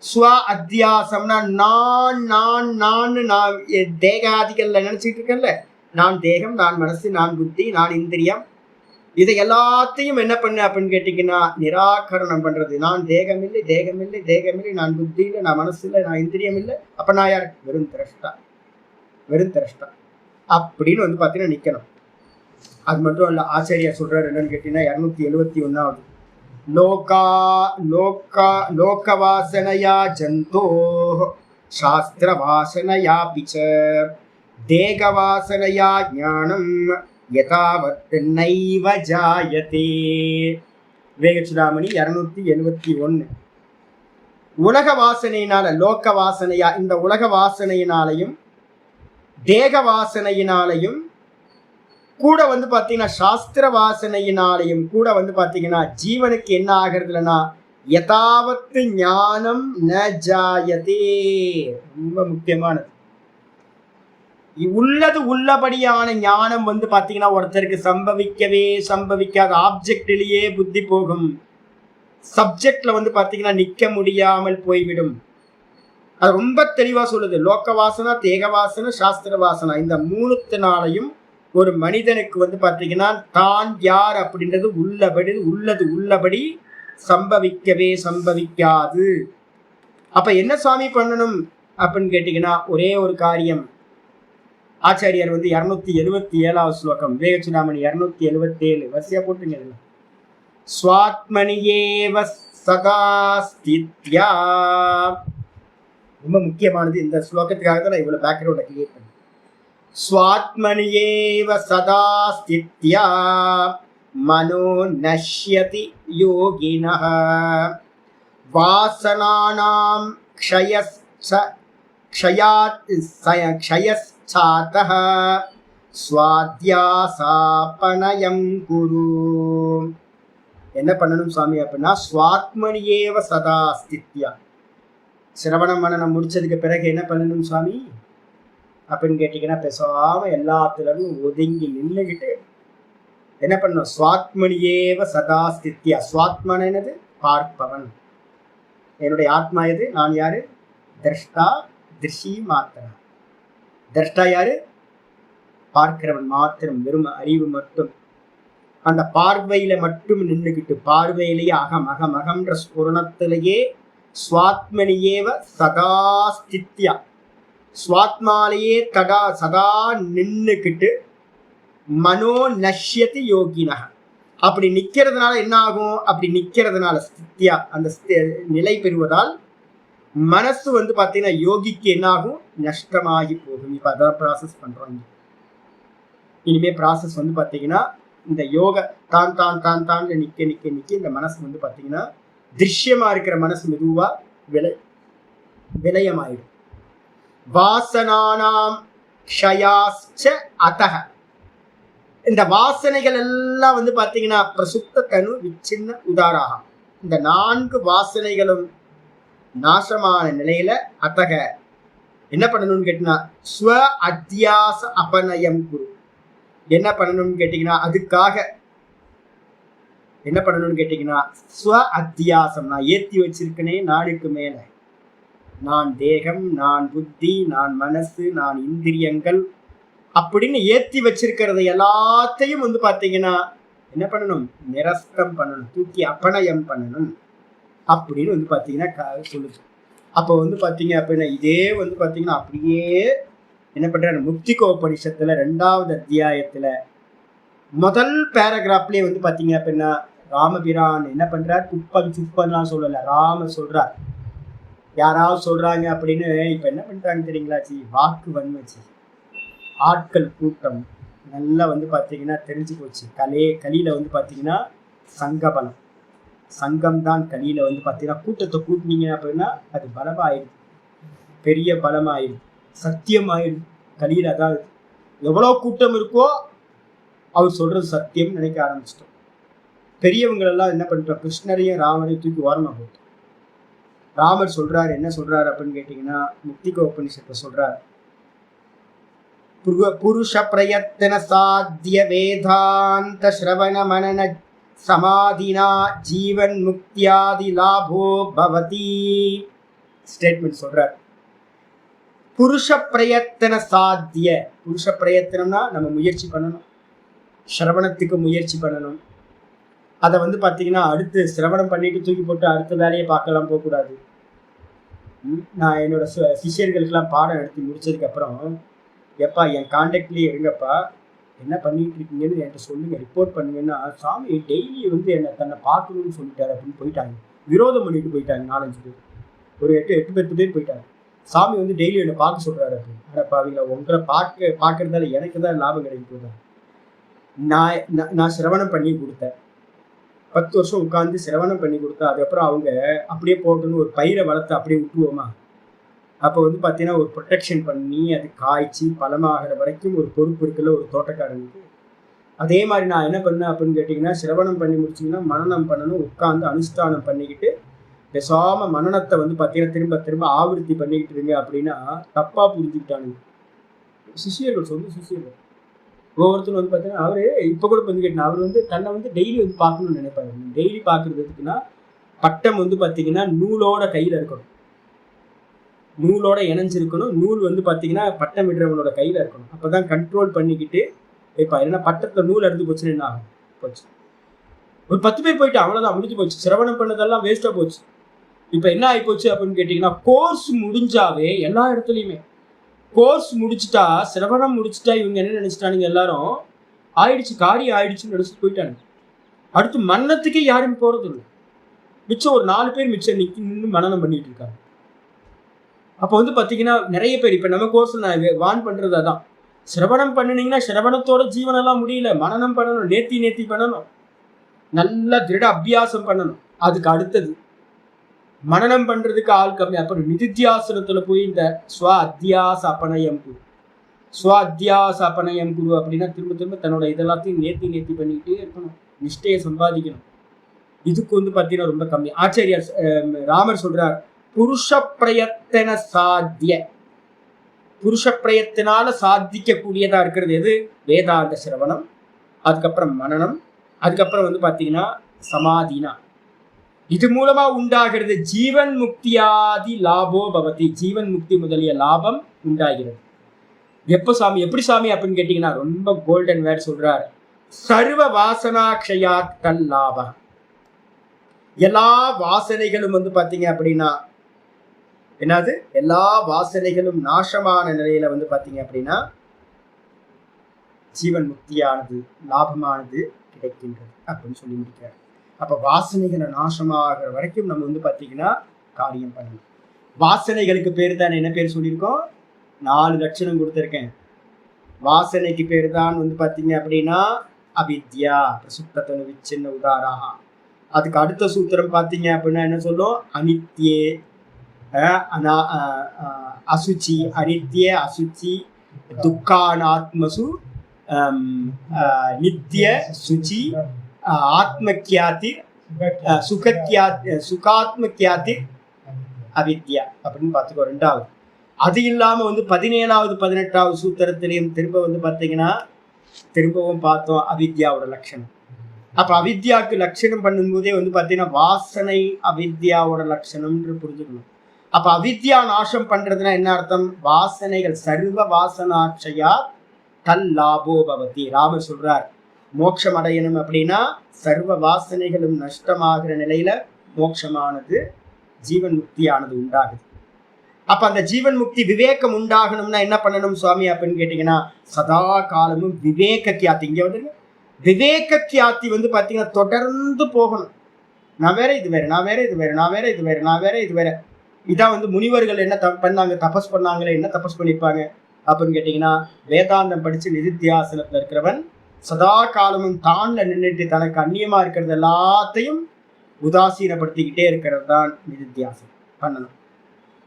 ஸ்வ அத்தியாசம்னா நான் நான் நான் நான் தேகாதிகள்ல நினைச்சிட்டு இருக்கேன்ல, நான் தேகம், நான் மனசு, நான் புத்தி, நான் இந்திரியம், இதை எல்லாத்தையும் என்ன பண்ண அப்படின்னு கேட்டீங்கன்னா நிராகரணம் பண்றது. நான் தேகம் இல்லை, தேகம் இல்லை, தேகம் இல்லை, நான் புத்தி இல்லை, நான் மனசு இல்லை, நான் இந்திரியம் இல்லை, அப்ப நான் யார்? வெறும் திரஷ்டா, வெறும் திரஷ்டா அப்படின்னு வந்து பார்த்தீங்கன்னா நிக்கணும். அது மட்டும் இல்ல, ஆச்சாரியார் சொல்றாரு என்னன்னு கேட்டீங்கன்னா 271வது லோக வாசனையா ஜந்தோ சாஸ்திர வாசனையா பிச்ச தேக வாசனையா ஞானம் யதாவத் நைவ ஜாயதே. விவேகச்சுடாமணி 271. உலக வாசனையினால, லோக வாசனையா, இந்த உலக வாசனையினாலையும் தேக வாசனையினாலையும் கூட வந்து பார்த்தீங்கன்னா சாஸ்திர வாசனையினாலையும் கூட வந்து பார்த்தீங்கன்னா ஜீவனுக்கு என்ன ஆகிறதுலன்னா யதாவத்து ஞானம் ந ஜாயதே. ரொம்ப முக்கியமானது. உள்ளது உள்ளபடியான ஞானம் வந்து பார்த்தீங்கன்னா ஒருத்தருக்கு சம்பவிக்காத ஆப்ஜெக்டிலேயே புத்தி போகும். சப்ஜெக்ட்ல வந்து பார்த்தீங்கன்னா நிற்க முடியாமல் போய்விடும். அது ரொம்ப தெளிவா சொல்லுது. லோக வாசனா, தேக வாசனை, சாஸ்திர வாசனா, இந்த மூணுத்தினாலையும் ஒரு மனிதனுக்கு வந்து பார்த்தீங்கன்னா தான் யார் அப்படின்றது உள்ளபடி சம்பவிக்காது. அப்ப என்ன சுவாமி பண்ணணும் அப்படின்னு கேட்டீங்கன்னா ஒரே ஒரு காரியம். ஆச்சாரியார் வந்து 277வது ஸ்லோகம், விவேகச்சுடாமணி 277, வரிசையா போட்டுங்க. ஸ்வாத்மனியேவ சதா ஸ்தித்யா. ரொம்ப முக்கியமானது. இந்த ஸ்லோகத்துக்காக தான் நான் இவ்வளவு பேக்ரவுண்ட கிரியேட் பண்ணேன். ஸ்வாத்மனியேவ சதா ஸ்தித்யா மனோ நஷ்யதி யோகினஹ வாசனானாம் க்ஷயஸ்சாதஹ ஸ்வாத்யாசாபனயம் குரு. என்ன பண்ணணும் சுவாமி அப்படின்னா ஸ்வாத்மனியேவ சதா ஸ்தித்யா. சிரவணம் மனனம் முடிச்சதுக்கு பிறகு என்ன பண்ணணும் சுவாமி அப்படின்னு கேட்டீங்கன்னா பேசாம எல்லாத்துலரும் ஒதுங்கி நின்றுகிட்டு என்ன பண்ணணும், ஸ்வாத்மனியேவ சதா ஸ்தித்யா. ஸ்வாத்மன் என்னது? பார்ப்பவன். என்னுடைய ஆத்மா எது? நான் யாரு? திரஷ்டா திருஷி மாத்திரம். திரஷ்டா யாரு? பார்க்கிறவன் மாத்திரம், வெறும் அறிவு மட்டும். அந்த பார்வையில மட்டும் நின்றுகிட்டு பார்வையிலேயே அகம் அகம் அகம்ன்ற ஸ்புரணத்திலேயே ஸ்வாத்மனியேவ சதா ஸ்தித்யா, ஸ்வாத்மாலேயே சதா நின்றுக்கிட்டு மனோ நஷ்யதி யோகினஹ. அப்படி நிக்கிறதுனால என்ன ஆகும்? அப்படி நிக்கிறதுனால ஸ்தித்யா, அந்த நிலை பெறுவதால் மனசு வந்து பார்த்தீங்கன்னா யோகிக்கு என்ன ஆகும்? நஷ்டமாகி போகும். இப்போ அதான் ப்ராசஸ் பண்றோம். இனிமே ப்ராசஸ் வந்து பார்த்தீங்கன்னா இந்த யோக தான் தான் தான் தான் நிக்க நிக்க நிக்க இந்த மனசு வந்து பார்த்தீங்கன்னா திருஷ்யமா இருக்கிற மனசு மெதுவா விலயமாயிடும். வாசனானாம் க்ஷயாஸ்ச அதஹ. இந்த வாசனைகள் எல்லாம் வந்து பாத்தீங்கன்னா பிரசுப்த தனு விச்சின்ன உதாராக. இந்த 4 வாசனைகளும் நாசமான நிலையில அதக என்ன பண்ணணும்னு கேட்டீங்கன்னா ஸ்வ அத்தியாச அபநயம் குரு. என்ன பண்ணணும்னு கேட்டீங்கன்னா அதுக்காக என்ன பண்ணணும்னு கேட்டீங்கன்னா ஸ்வ அத்தியாசம். நான் ஏத்தி வச்சிருக்கனே நாளுக்கு மேல, நான் தேகம், நான் புத்தி, நான் மனசு, நான் இந்திரியங்கள் அப்படின்னு ஏத்தி வச்சிருக்கிறத எல்லாத்தையும் வந்து பாத்தீங்கன்னா என்ன பண்ணணும், நிரஸ்தம் பண்ணணும், தூக்கி அபநயம் பண்ணணும் அப்படின்னு வந்து பாத்தீங்கன்னா சொல்லுது. அப்போ வந்து பாத்தீங்க அப்படின்னா இதே வந்து பாத்தீங்கன்னா அப்படியே என்ன பண்றாரு, முக்திகோபனிஷத்துல 2வது அத்தியாயத்துல முதல் பேராகிராஃப்லயே வந்து பாத்தீங்க அப்படின்னா ராமபிரான் என்ன பண்றார், குப்பன் சுப்பன்லாம் சொல்லல, ராம சொல்றார். யாராவது சொல்றாங்க அப்படின்னு இப்ப என்ன பண்றாங்க தெரியுங்களா, வாக்கு வன்மச்சு, ஆட்கள் கூட்டம் நல்லா வந்து பாத்தீங்கன்னா தெரிஞ்சு போச்சு. கலியில வந்து பாத்தீங்கன்னா சங்கபலம், சங்கம் தான் கலியில வந்து பாத்தீங்கன்னா கூட்டத்தை கூட்டினீங்க அப்படின்னா அது பலமாயிடுது, பெரிய பலமாயிடுது, சத்தியமாயிடுது. கலியில அதாவது எவ்வளவு கூட்டம் இருக்கோ அவர் சொல்றது சத்தியம் நினைக்க ஆரம்பிச்சிட்டோம். பெரியவங்க எல்லாம் என்ன பண்ணிட்டோம், கிருஷ்ணரையும் ராமரையும் தூக்கி ஓரமா போட்டோம். ராமர் சொல்றாரு, என்ன சொல்றாரு அப்படின்னு கேட்டீங்கன்னா முக்திகோபனிஷத்தை சொல்றாரு, புருஷ பிரயத்தன சாத்திய வேதாந்த ஸ்ரவண மனன சமாதினா ஜீவன் முக்தியாதி லாபோ பவதி. ஸ்டேட்மெண்ட் சொல்றார். புருஷ பிரயத்தன சாத்திய, புருஷ பிரயத்தனம்னா நம்ம முயற்சி பண்ணணும், சிரவணத்துக்கு முயற்சி பண்ணணும். அதை வந்து பாத்தீங்கன்னா அடுத்து சிரவணம் பண்ணிட்டு தூக்கி போட்டு அடுத்த வேலையை பார்க்கலாம் போகக்கூடாது. நான் என்னோட சிஷியர்களுக்கெல்லாம் பாடம் நடத்தி முடிச்சதுக்கு அப்புறம், எப்பா என் கான்டாக்ட்லயே இருங்கப்பா, என்ன பண்ணிட்டு இருக்கீங்கன்னு என்கிட்ட சொல்லுங்க, ரிப்போர்ட் பண்ணுங்கன்னா, சாமி டெய்லி வந்து என்னை தன்னை பார்க்கணும்னு சொல்லிட்டாரு அப்படின்னு போயிட்டாங்க. விரோதம் பண்ணிட்டு போயிட்டாங்க 4-5 பேர், ஒரு 8-10 பேர் போயிட்டாங்க. சாமி வந்து டெய்லி என்னை பார்க்க சொல்றாரு அப்படின்னு. அடப்பா அவங்கள உங்களை பார்க்கறதால எனக்கு தான் லாபம் கிடைக்க போதும். நான் சிரவணம் பண்ணி கொடுத்தேன், 10 வருஷம் உட்காந்து சிரவணம் பண்ணி கொடுத்தா, அதுக்கப்புறம் அவங்க அப்படியே போட்டுன்னு ஒரு பயிரை வளர்த்து அப்படியே விட்டுருவோமா? அப்போ வந்து பார்த்தீங்கன்னா ஒரு ப்ரொடெக்ஷன் பண்ணி அது காய்ச்சி பழமாகிற வரைக்கும் ஒரு பொறுப்பு இருக்குல்ல ஒரு தோட்டக்காரனுக்கு. அதே மாதிரி நான் என்ன பண்ணேன் அப்படின்னு கேட்டிங்கன்னா, சிரவணம் பண்ணி முடிச்சிங்கன்னா மனனம் பண்ணணும், உட்காந்து அனுஷ்டானம் பண்ணிக்கிட்டு பேசாமல் மனனத்தை வந்து பார்த்தீங்கன்னா திரும்ப திரும்ப ஆவர்த்தி பண்ணிக்கிட்டு இருங்க அப்படின்னா தப்பாக புரிஞ்சுக்கிட்டானுங்க சிஷியர்கள். சொந்த சிஷியர்கள் ஒவ்வொருத்தரும் வந்து பார்த்தீங்கன்னா அவரு இப்போ கூட வந்து கேட்டேன், அவர் வந்து தன்னை வந்து டெய்லி வந்து பார்க்கணும்னு நினைப்பாரு. டெய்லி பார்க்கறதுக்குன்னா பட்டம் வந்து பார்த்தீங்கன்னா நூலோட கையில் இருக்கணும், நூலோட இணைஞ்சிருக்கணும். நூல் வந்து பார்த்தீங்கன்னா பட்டம் விடுறவனோட கையில் இருக்கணும். அப்போ தான் கண்ட்ரோல் பண்ணிக்கிட்டு இப்போ ஏன்னா பட்டத்தில் நூல் எடுத்து போச்சுன்னு என்ன ஆகும், போச்சு. ஒரு 10 பேர் போயிட்டு அவ்வளோதான், முடிஞ்சு போச்சு. சிரவணம் பண்ணதெல்லாம் வேஸ்ட்டாக போச்சு. இப்போ என்ன ஆகி போச்சு அப்படின்னு கேட்டிங்கன்னா, கோர்ஸ் முடிஞ்சாவே எல்லா இடத்துலையுமே கோர்ஸ் முடிச்சுட்டா, சிரவணம் முடிச்சுட்டா இவங்க என்ன நினைச்சிட்டானுங்க, எல்லாரும் ஆயிடுச்சு, காரியம் ஆயிடுச்சுன்னு நினைச்சிட்டு போயிட்டானுங்க. அடுத்து மன்னத்துக்கே யாரும் போறது இல்லை. மிச்சம் ஒரு 4 பேர் மிச்சம் நின்று மனனம் பண்ணிட்டு இருக்காங்க. அப்போ வந்து பார்த்தீங்கன்னா நிறைய பேர் இப்போ நம்ம கோர்ஸ் நான் வான் பண்ணுறது அதான், சிரவணம் பண்ணினீங்கன்னா சிரவணத்தோட ஜீவனெல்லாம் முடியல, மனனம் பண்ணணும், நேத்தி பண்ணணும், நல்லா திருட அபியாசம் பண்ணணும். அதுக்கு அடுத்தது மனனம் பண்றதுக்கு ஆள் கம்மி. அப்புறம் நிதித்தியாசனத்துல போய் இந்த ஸ்வ அத்தியாச அபநயம் குரு, ஸ்வ அத்தியாச அபநயம் குரு அப்படின்னா திரும்ப திரும்ப தன்னோட இதெல்லாத்தையும் நேத்தி பண்ணிக்கிட்டே இருக்கணும், நிஷ்டையை சம்பாதிக்கணும். இதுக்கு வந்து பார்த்தீங்கன்னா ரொம்ப கம்மி. ஆச்சாரியார் ராமர் சொல்றார், புருஷ பிரயத்தன சாத்திய, புருஷ பிரயத்தினால சாதிக்கக்கூடியதா இருக்கிறது எது, வேதாந்த சிரவணம், அதுக்கப்புறம் மனனம், அதுக்கப்புறம் வந்து பார்த்தீங்கன்னா சமாதினா. இது மூலமா உண்டாகிறது ஜீவன் முக்தியாதி லாபோ பவதி, ஜீவன் முக்தி முதலிய லாபம் உண்டாகிறது. எப்போ சாமி, எப்படி சாமி அப்படின்னு கேட்டீங்கன்னா ரொம்ப கோல்டன் வேர்ட் சொல்றார், சர்வ வாசனாக்ஷயாத் கல் லாபம். எல்லா வாசனைகளும் வந்து பாத்தீங்க அப்படின்னா என்னது, எல்லா வாசனைகளும் நாசமான நிலையில வந்து பாத்தீங்க அப்படின்னா ஜீவன் முக்தியானது லாபமானது கிடைக்கின்றது அப்படின்னு சொல்லி முடிக்கிறார். அப்ப வாசனைகளை நாசமாகிற வரைக்கும் நம்ம வந்து பாத்தீங்கன்னா காரியம் பண்ணணும். வாசனைகளுக்கு பேர் தான் என்ன பேர் சொல்லியிருக்கோம், 4 லட்சணம் கொடுத்துருக்கேன். வாசனைக்கு பேர் தான் வந்து பாத்தீங்க அப்படின்னா அவித்யா, பிரசுப்தத்தனு விச்சின்ன உதாராக. அதுக்கு அடுத்த சூத்திரம் பார்த்தீங்க அப்படின்னா என்ன சொல்லும்? அனித்யே அசுச்சி, அனித்ய அசுச்சி துக்கானாத்மசு நித்திய சுச்சி ஆத்மக்கியாதி சுகாத்மக்கியாதி அவித்யா அப்படின்னு பார்த்துக்கோ. ரெண்டாவது. அது இல்லாம 17வது 18வது சூத்திரத்திலையும் திரும்ப பார்த்தீங்கன்னா திரும்பவும் பார்த்தோம் அவித்யாவோட லட்சணம். அப்ப அவித்யாவுக்கு லட்சணம் பண்ணும்போதே பார்த்தீங்கன்னா வாசனை அவித்யாவோட லட்சணம்ன்று புரிஞ்சுக்கணும். அப்ப அவித்யா நாசம் பண்றதுன்னா என்ன அர்த்தம்? வாசனைகள் சர்வ வாசனாட்சயா தல் லாபோ பவதி. ராமர் சொல்றார், மோட்சம் அடையணும் அப்படின்னா சர்வ வாசனைகளும் நஷ்டமாகிற நிலையில மோட்சமானது ஜீவன் முக்தியானது உண்டாகுது. அப்ப அந்த ஜீவன் முக்தி விவேகம் உண்டாகணும்னா என்ன பண்ணணும் சுவாமி அப்படின்னு கேட்டீங்கன்னா, சதா காலமும் விவேக கியாத்தி. இங்க விவேக கியாத்தி பாத்தீங்கன்னா தொடர்ந்து போகணும். நான் வேற இது வேற, நான் வேற இது வேற, நான் வேற இது வேற, நான் வேற இது வேற. இதான் முனிவர்கள் என்ன பண்ணாங்க, தபஸ் பண்ணாங்களே. என்ன தபஸ் பண்ணிருப்பாங்க அப்படின்னு கேட்டீங்கன்னா, வேதாந்தம் படிச்சு நிதித்தியாசனத்துல இருக்கிறவன் சதா காலமும் தான்ல நின்றுட்டு தனக்கு அந்நியமா இருக்கிறது எல்லாத்தையும் உதாசீனப்படுத்திக்கிட்டே இருக்கிறது தான் நிதித்தியாசனம் பண்ணணும்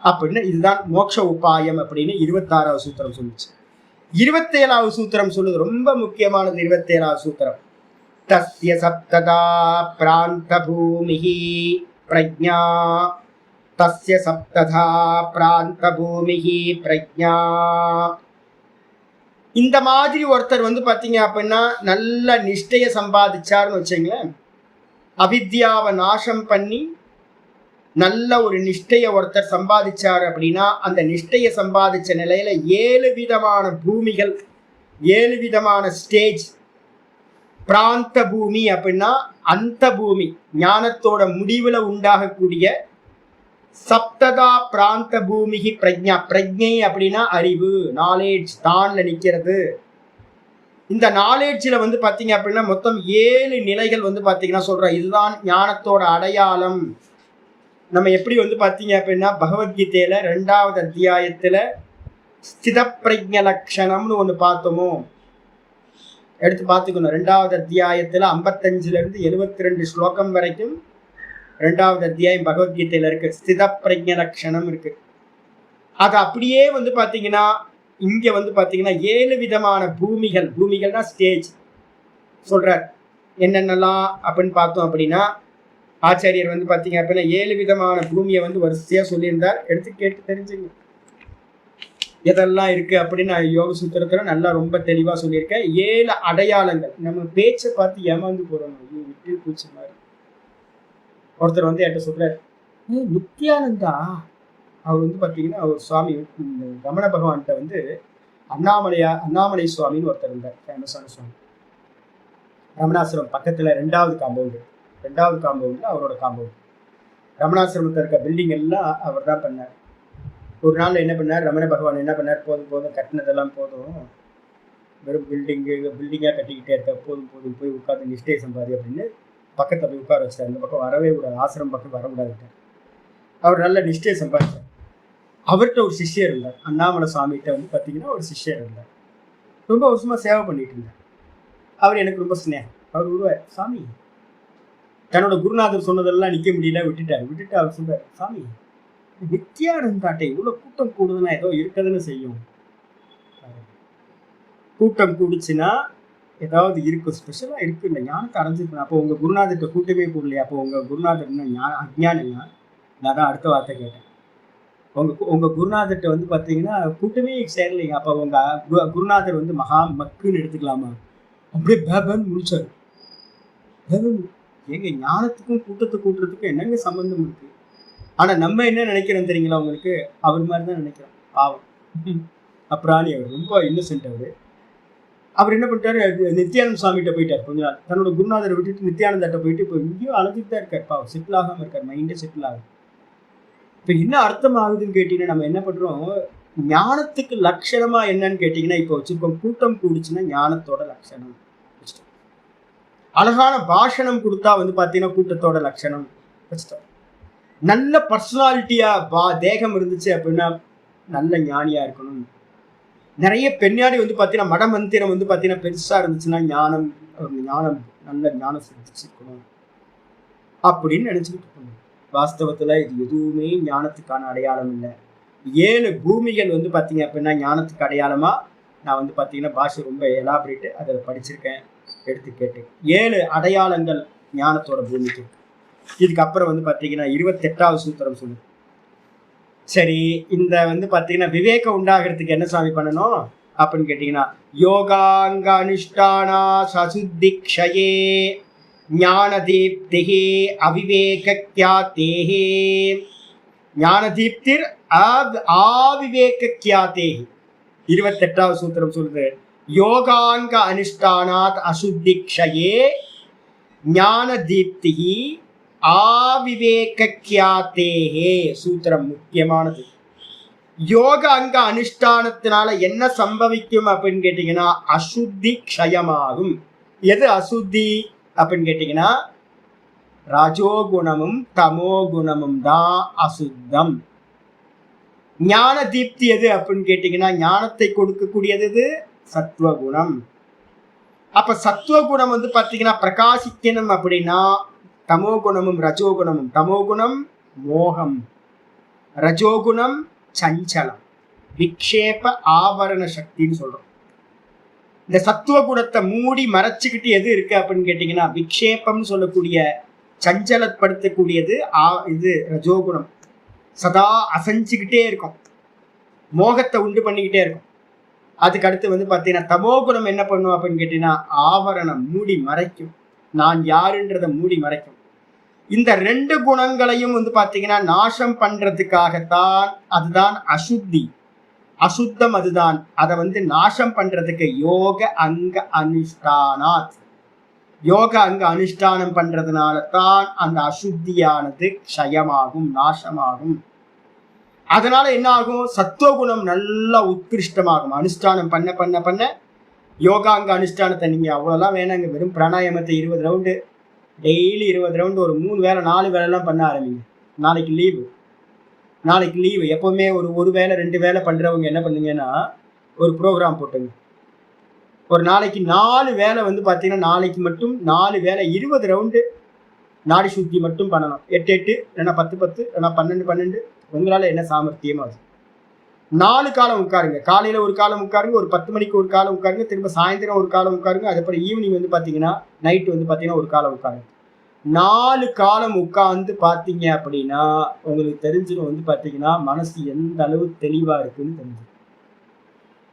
அப்படின்னு. இதுதான் மோட்ச உபாயம் அப்படின்னு 26வது சூத்திரம் சொல்லுச்சு. 27வது சூத்திரம் சொல்லுது, ரொம்ப முக்கியமானது. 27வது சூத்திரம், தஸ்ய சப்ததா பிராந்த பூமிஹி பிரஜ்ஞா, தஸ்ய சப்ததா பிராந்த பூமிஹி பிரஜ்ஞா. இந்த மாதிரி ஒருத்தர் பாத்தீங்க அப்படின்னா நல்ல நிஷ்டைய சம்பாதிச்சாருன்னு வச்சுங்களேன், அவித்யாவை நாசம் பண்ணி நல்ல ஒரு நிஷ்டைய ஒருத்தர் சம்பாதிச்சார் அப்படின்னா, அந்த நிஷ்டைய சம்பாதிச்ச நிலையில 7 விதமான பூமிகள், 7 விதமான ஸ்டேஜ். பிராந்த பூமி அப்படின்னா அந்த பூமி, ஞானத்தோட முடிவுல உண்டாகக்கூடிய. சப்ததா பிராந்த பூமிகி பிரஜ்ஞா, பிரஜ்ஞை அப்படின்னா அறிவு, நாலேஜ், தான்ல நிக்கிறது. இந்த நாலேஜ்ல பாத்தீங்க அப்படின்னா மொத்தம் 7 நிலைகள் பாத்தீங்கன்னா சொல்ற. இதுதான் ஞானத்தோட அடையாளம். நம்ம எப்படி பாத்தீங்க அப்படின்னா பகவத்கீதையில 2வது அத்தியாயத்துல ஸ்தித பிரஜ்ஞ லட்சணம்னு ஒண்ணு பார்த்தோமோ, எடுத்து பார்த்துக்கணும். 2வது அத்தியாயத்துல 55ல இருந்து 72 ஸ்லோகம் வரைக்கும் 2வது அத்தியாயம் பகவத்கீதையில இருக்கு. ஸ்தித பிரஜ்ஞ லட்சணம் இருக்கு. அது அப்படியே பாத்தீங்கன்னா இங்க பாத்தீங்கன்னா 7 விதமான பூமிகள், பூமிகள்னா ஸ்டேஜ் சொல்றார். என்னென்னலாம் அப்படின்னு பார்த்தோம் அப்படின்னா, ஆச்சாரியர் பாத்தீங்க அப்படின்னா 7 விதமான பூமியை வரிசையா சொல்லியிருந்தார். எடுத்து கேட்டு தெரிஞ்சுங்க எதெல்லாம் இருக்கு அப்படின்னு. யோக சூத்திரத்துல நல்லா ரொம்ப தெளிவா சொல்லியிருக்கேன். 7 அடையாளங்கள். நம்ம பேச்சை பார்த்து ஏமாந்து போறோம், விட்டு பூச்சி மாதிரி. ஒருத்தர் என்கிட்ட சொல்றாரு, நித்யானந்தா அவர் பாத்தீங்கன்னா அவர் சுவாமி ரமண பகவான்கிட்ட அண்ணாமலை சுவாமின்னு ஒருத்தர் இருந்தார், ஃபேமஸான சுவாமி. ரமணாசிரமம் பக்கத்துல 2வது காம்பவுண்ட்ல அவரோட காம்பவுண்ட். ரமணாசிரமத்தில் இருக்க பில்டிங் எல்லாம் அவர் தான் பண்ணார். ஒரு நாள் என்ன பண்ணார், ரமண பகவான் என்ன பண்ணார், போதும் கட்டினதெல்லாம் போதும், வெறும் பில்டிங்காக கட்டிக்கிட்டே இருக்க, போதும் போய் உட்காந்து நிஷ்டை சம்பாதி அப்படின்னு பக்கத்தில் போய் உட்கார வச்சார். அந்த பக்கம் வரவே கூடாது, ஆசிரமம் பக்கம் வரக்கூடாதுட்டார். அவர் நல்ல நிஷ்டையை சம்பாதிச்சார். அவர்கிட்ட ஒரு சிஷ்யர் இருந்தார், அண்ணாமலை சுவாமிகிட்ட பார்த்தீங்கன்னா ஒரு சிஷ்யர் இருந்தார். ரொம்ப வருஷமா சேவை பண்ணிட்டு இருந்தார். அவர் எனக்கு ரொம்ப ஸ்நேகம். அவர் விடுவார், சாமி தன்னோட குருநாதர் சொன்னதெல்லாம் நிற்க முடியல, விட்டுட்டு அவர் சொல்றார், சாமி நித்யானந்தாட்டை இவ்வளவு கூட்டம் கூடுதுன்னா ஏதோ இருக்கதுன்னு செய்யும். கூட்டம் கூடுச்சுன்னா ஏதாவது இருக்கும், ஸ்பெஷலா இருக்கு, இந்த ஞானத்தை அடைஞ்சிருக்கணும். அப்போ உங்க குருநாதர்கிட்ட கூட்டமே கூடலையா? அப்போ உங்க குருநாதர் அஜ்ஞானியா? நான் தான் அடுத்த வார்த்தை கேட்டேன். உங்க குருநாதர்கிட்ட பாத்தீங்கன்னா கூட்டமே சேரலைங்க. அப்போ உங்க குருநாதர் மகா மக்குன்னு எடுத்துக்கலாமா? அப்படியே பேபன்னு முடிச்சாரு. ஏங்க ஞானத்துக்கும் கூட்டத்தை கூட்டுறதுக்கும் என்னங்க சம்பந்தம் இருக்கு? ஆனா நம்ம என்ன நினைக்கிறோம் தெரியுங்களா உங்களுக்கு? அவர் மாதிரிதான் நினைக்கிறோம். பாவம் அப்புறாணி. அவர் ரொம்ப இன்னசென்ட். அவர் என்ன பண்ணிட்டாரு, நித்யானந்த சுவாமிகிட்ட போயிட்டார். கொஞ்ச நாள் தன்னோட குருநாதரை விட்டுட்டு நித்யானந்தாட்ட போயிட்டு இப்போ இங்கேயும் அழைச்சிட்டு தான் இருக்கார். பாவம் செட்டில் ஆகாம இருக்கார், மைண்டே செட்டில் ஆகுது. இப்போ என்ன அர்த்தம் ஆகுதுன்னு கேட்டீங்கன்னா, நம்ம என்ன பண்றோம், ஞானத்துக்கு லட்சணமா என்னன்னு கேட்டீங்கன்னா, இப்போ வச்சிருக்கோம் கூட்டம் கூடுச்சுன்னா ஞானத்தோட லட்சணம். அழகான பாஷணம் கொடுத்தா பாத்தீங்கன்னா கூட்டத்தோட லட்சணம் வச்சுட்டோம். நல்ல பர்சனாலிட்டியா தேகம் இருந்துச்சு அப்படின்னா நல்ல ஞானியா இருக்கணும். நிறைய பெண்ணாடி பாத்தீங்கன்னா மடமந்திரம் பாத்தீங்கன்னா பெருசா இருந்துச்சுன்னா ஞானம் நல்ல ஞானம் சித்திச்சிருக்கணும். அப்படின்னு நினைச்சுக்கிட்டு இருக்கணும். வாஸ்தவத்துல இது எதுவுமே ஞானத்துக்கான அடையாளம் இல்லை. 7 பூமிகள் வந்து பார்த்தீங்க அப்படின்னா ஞானத்துக்கு அடையாளமா நான் வந்து பார்த்தீங்கன்னா பாஷை ரொம்ப எலாபரேட்டு அதில் படிச்சிருக்கேன், எடுத்து கேட்டேன். 7 அடையாளங்கள் ஞானத்தோட பூமிக்கு. இதுக்கப்புறம் வந்து பார்த்தீங்கன்னா 28வது சூத்திரம் சொல்லுது. சரி, இந்த வந்து பார்த்தீங்கன்னா விவேகம் உண்டாகிறதுக்கு என்ன சாமி பண்ணணும் அப்படின்னு கேட்டீங்கன்னா, யோகாங்க அனுஷ்டானா சசுத்திக்ஷயே ஞானதீப்திஹி அவிவேகக்யாதேஹி. ஞானதீப்திர் ஆவிவேகக்யாதேஹி. 28வது சூத்திரம் சொல்லுது, யோகாங்க அனுஷ்டானாத் அசுத்திக்ஷயே ஞானதீப்திஹி ஆவிவேகக்யாதேஹே. சூத்திரம் முக்கியமானது. யோக அங்க அனுஷ்டானத்தினால என்ன சம்பவிக்கும் அப்படின்னு கேட்டீங்கன்னா அசுத்தி க்ஷயமாகும். எது அசுத்தி அப்படின்னு கேட்டீங்கன்னா ரஜோகுணமும் தமோகுணமும் தான் அசுத்தம். ஞான தீப்தி எது அப்படின்னு கேட்டீங்கன்னா ஞானத்தை கொடுக்கக்கூடியது சத்துவகுணம். அப்ப சத்துவகுணம் வந்து பாத்தீங்கன்னா பிரகாசிக்கணும் அப்படின்னா தமோகுணமும் ரஜோகுணமும். தமோகுணம் மோகம், ரஜோகுணம் சஞ்சலம், விக்ஷேப ஆவரண சக்தின்னு சொல்றோம். இந்த சத்துவ குணத்தை மூடி மறைச்சுக்கிட்டு எது இருக்கு அப்படின்னு கேட்டீங்கன்னா விக்ஷேபம்னு சொல்லக்கூடிய சஞ்சலப்படுத்தக்கூடியது இது ரஜோகுணம். சதா அசைஞ்சுக்கிட்டே இருக்கும், மோகத்தை உண்டு பண்ணிக்கிட்டே இருக்கும். அதுக்கு அடுத்து வந்து பார்த்தீங்கன்னா தமோகுணம் என்ன பண்ணும் அப்படின்னு கேட்டீங்கன்னா ஆவரணம், மூடி மறைக்கும், நான் யாருன்றதை மூடி மறைக்கும். இந்த 2 குணங்களையும் வந்து பார்த்தீங்கன்னா நாசம் பண்றதுக்காகத்தான், அதுதான் அசுத்தி, அசுத்தம் அதுதான். அதை வந்து நாசம் பண்றதுக்கு யோக அங்க அனுஷ்டானாத், யோக அங்க அனுஷ்டானம் பண்றதுனால தான் அந்த அசுத்தியானது க்ஷயமாகும், நாசமாகும். அதனால என்ன ஆகும், சத்துவகுணம் நல்லா உத்கிருஷ்டமாகும். அனுஷ்டானம் பண்ண பண்ண பண்ண யோகாங்க அனுஷ்டானத்தை நீங்க அவ்வளோலாம் வேணாங்க, வெறும் பிராணாயாமத்தை 20 ரவுண்டு டெய்லி 20 ரவுண்டு ஒரு 3 வேலை 4 வேலைலாம் பண்ண ஆரம்பிங்க. நாளைக்கு லீவு. எப்போவுமே ஒரு வேலை 2 வேலை பண்ணுறவங்க என்ன பண்ணுங்கன்னா ஒரு ப்ரோக்ராம் போட்டுங்க. ஒரு நாளைக்கு 4 வேலை வந்து பார்த்தீங்கன்னா நாளைக்கு மட்டும் 4 வேலை 20 ரவுண்டு நாடி சுத்தி மட்டும் பண்ணணும். 8 இல்லைன்னா 10 இல்லைன்னா 12 உங்களால் என்ன சாமர்த்தியமோ அது. 4 காலம் உட்காருங்க. காலையில் ஒரு காலம் உட்காருங்க, ஒரு 10 மணிக்கு ஒரு காலம் உட்காருங்க, திரும்ப சாயந்தரம் ஒரு காலம் உட்காருங்க, அதுக்கப்புறம் ஈவினிங் வந்து பார்த்தீங்கன்னா நைட்டு வந்து பார்த்தீங்கன்னா ஒரு காலம் உட்காருங்க. 4 காலம் உட்கார்ந்து பார்த்தீங்க அப்படின்னா உங்களுக்கு தெரிஞ்சிடும் வந்து பார்த்தீங்கன்னா மனசு எந்த அளவு தெளிவாக இருக்குன்னு தெரிஞ்சிடும்.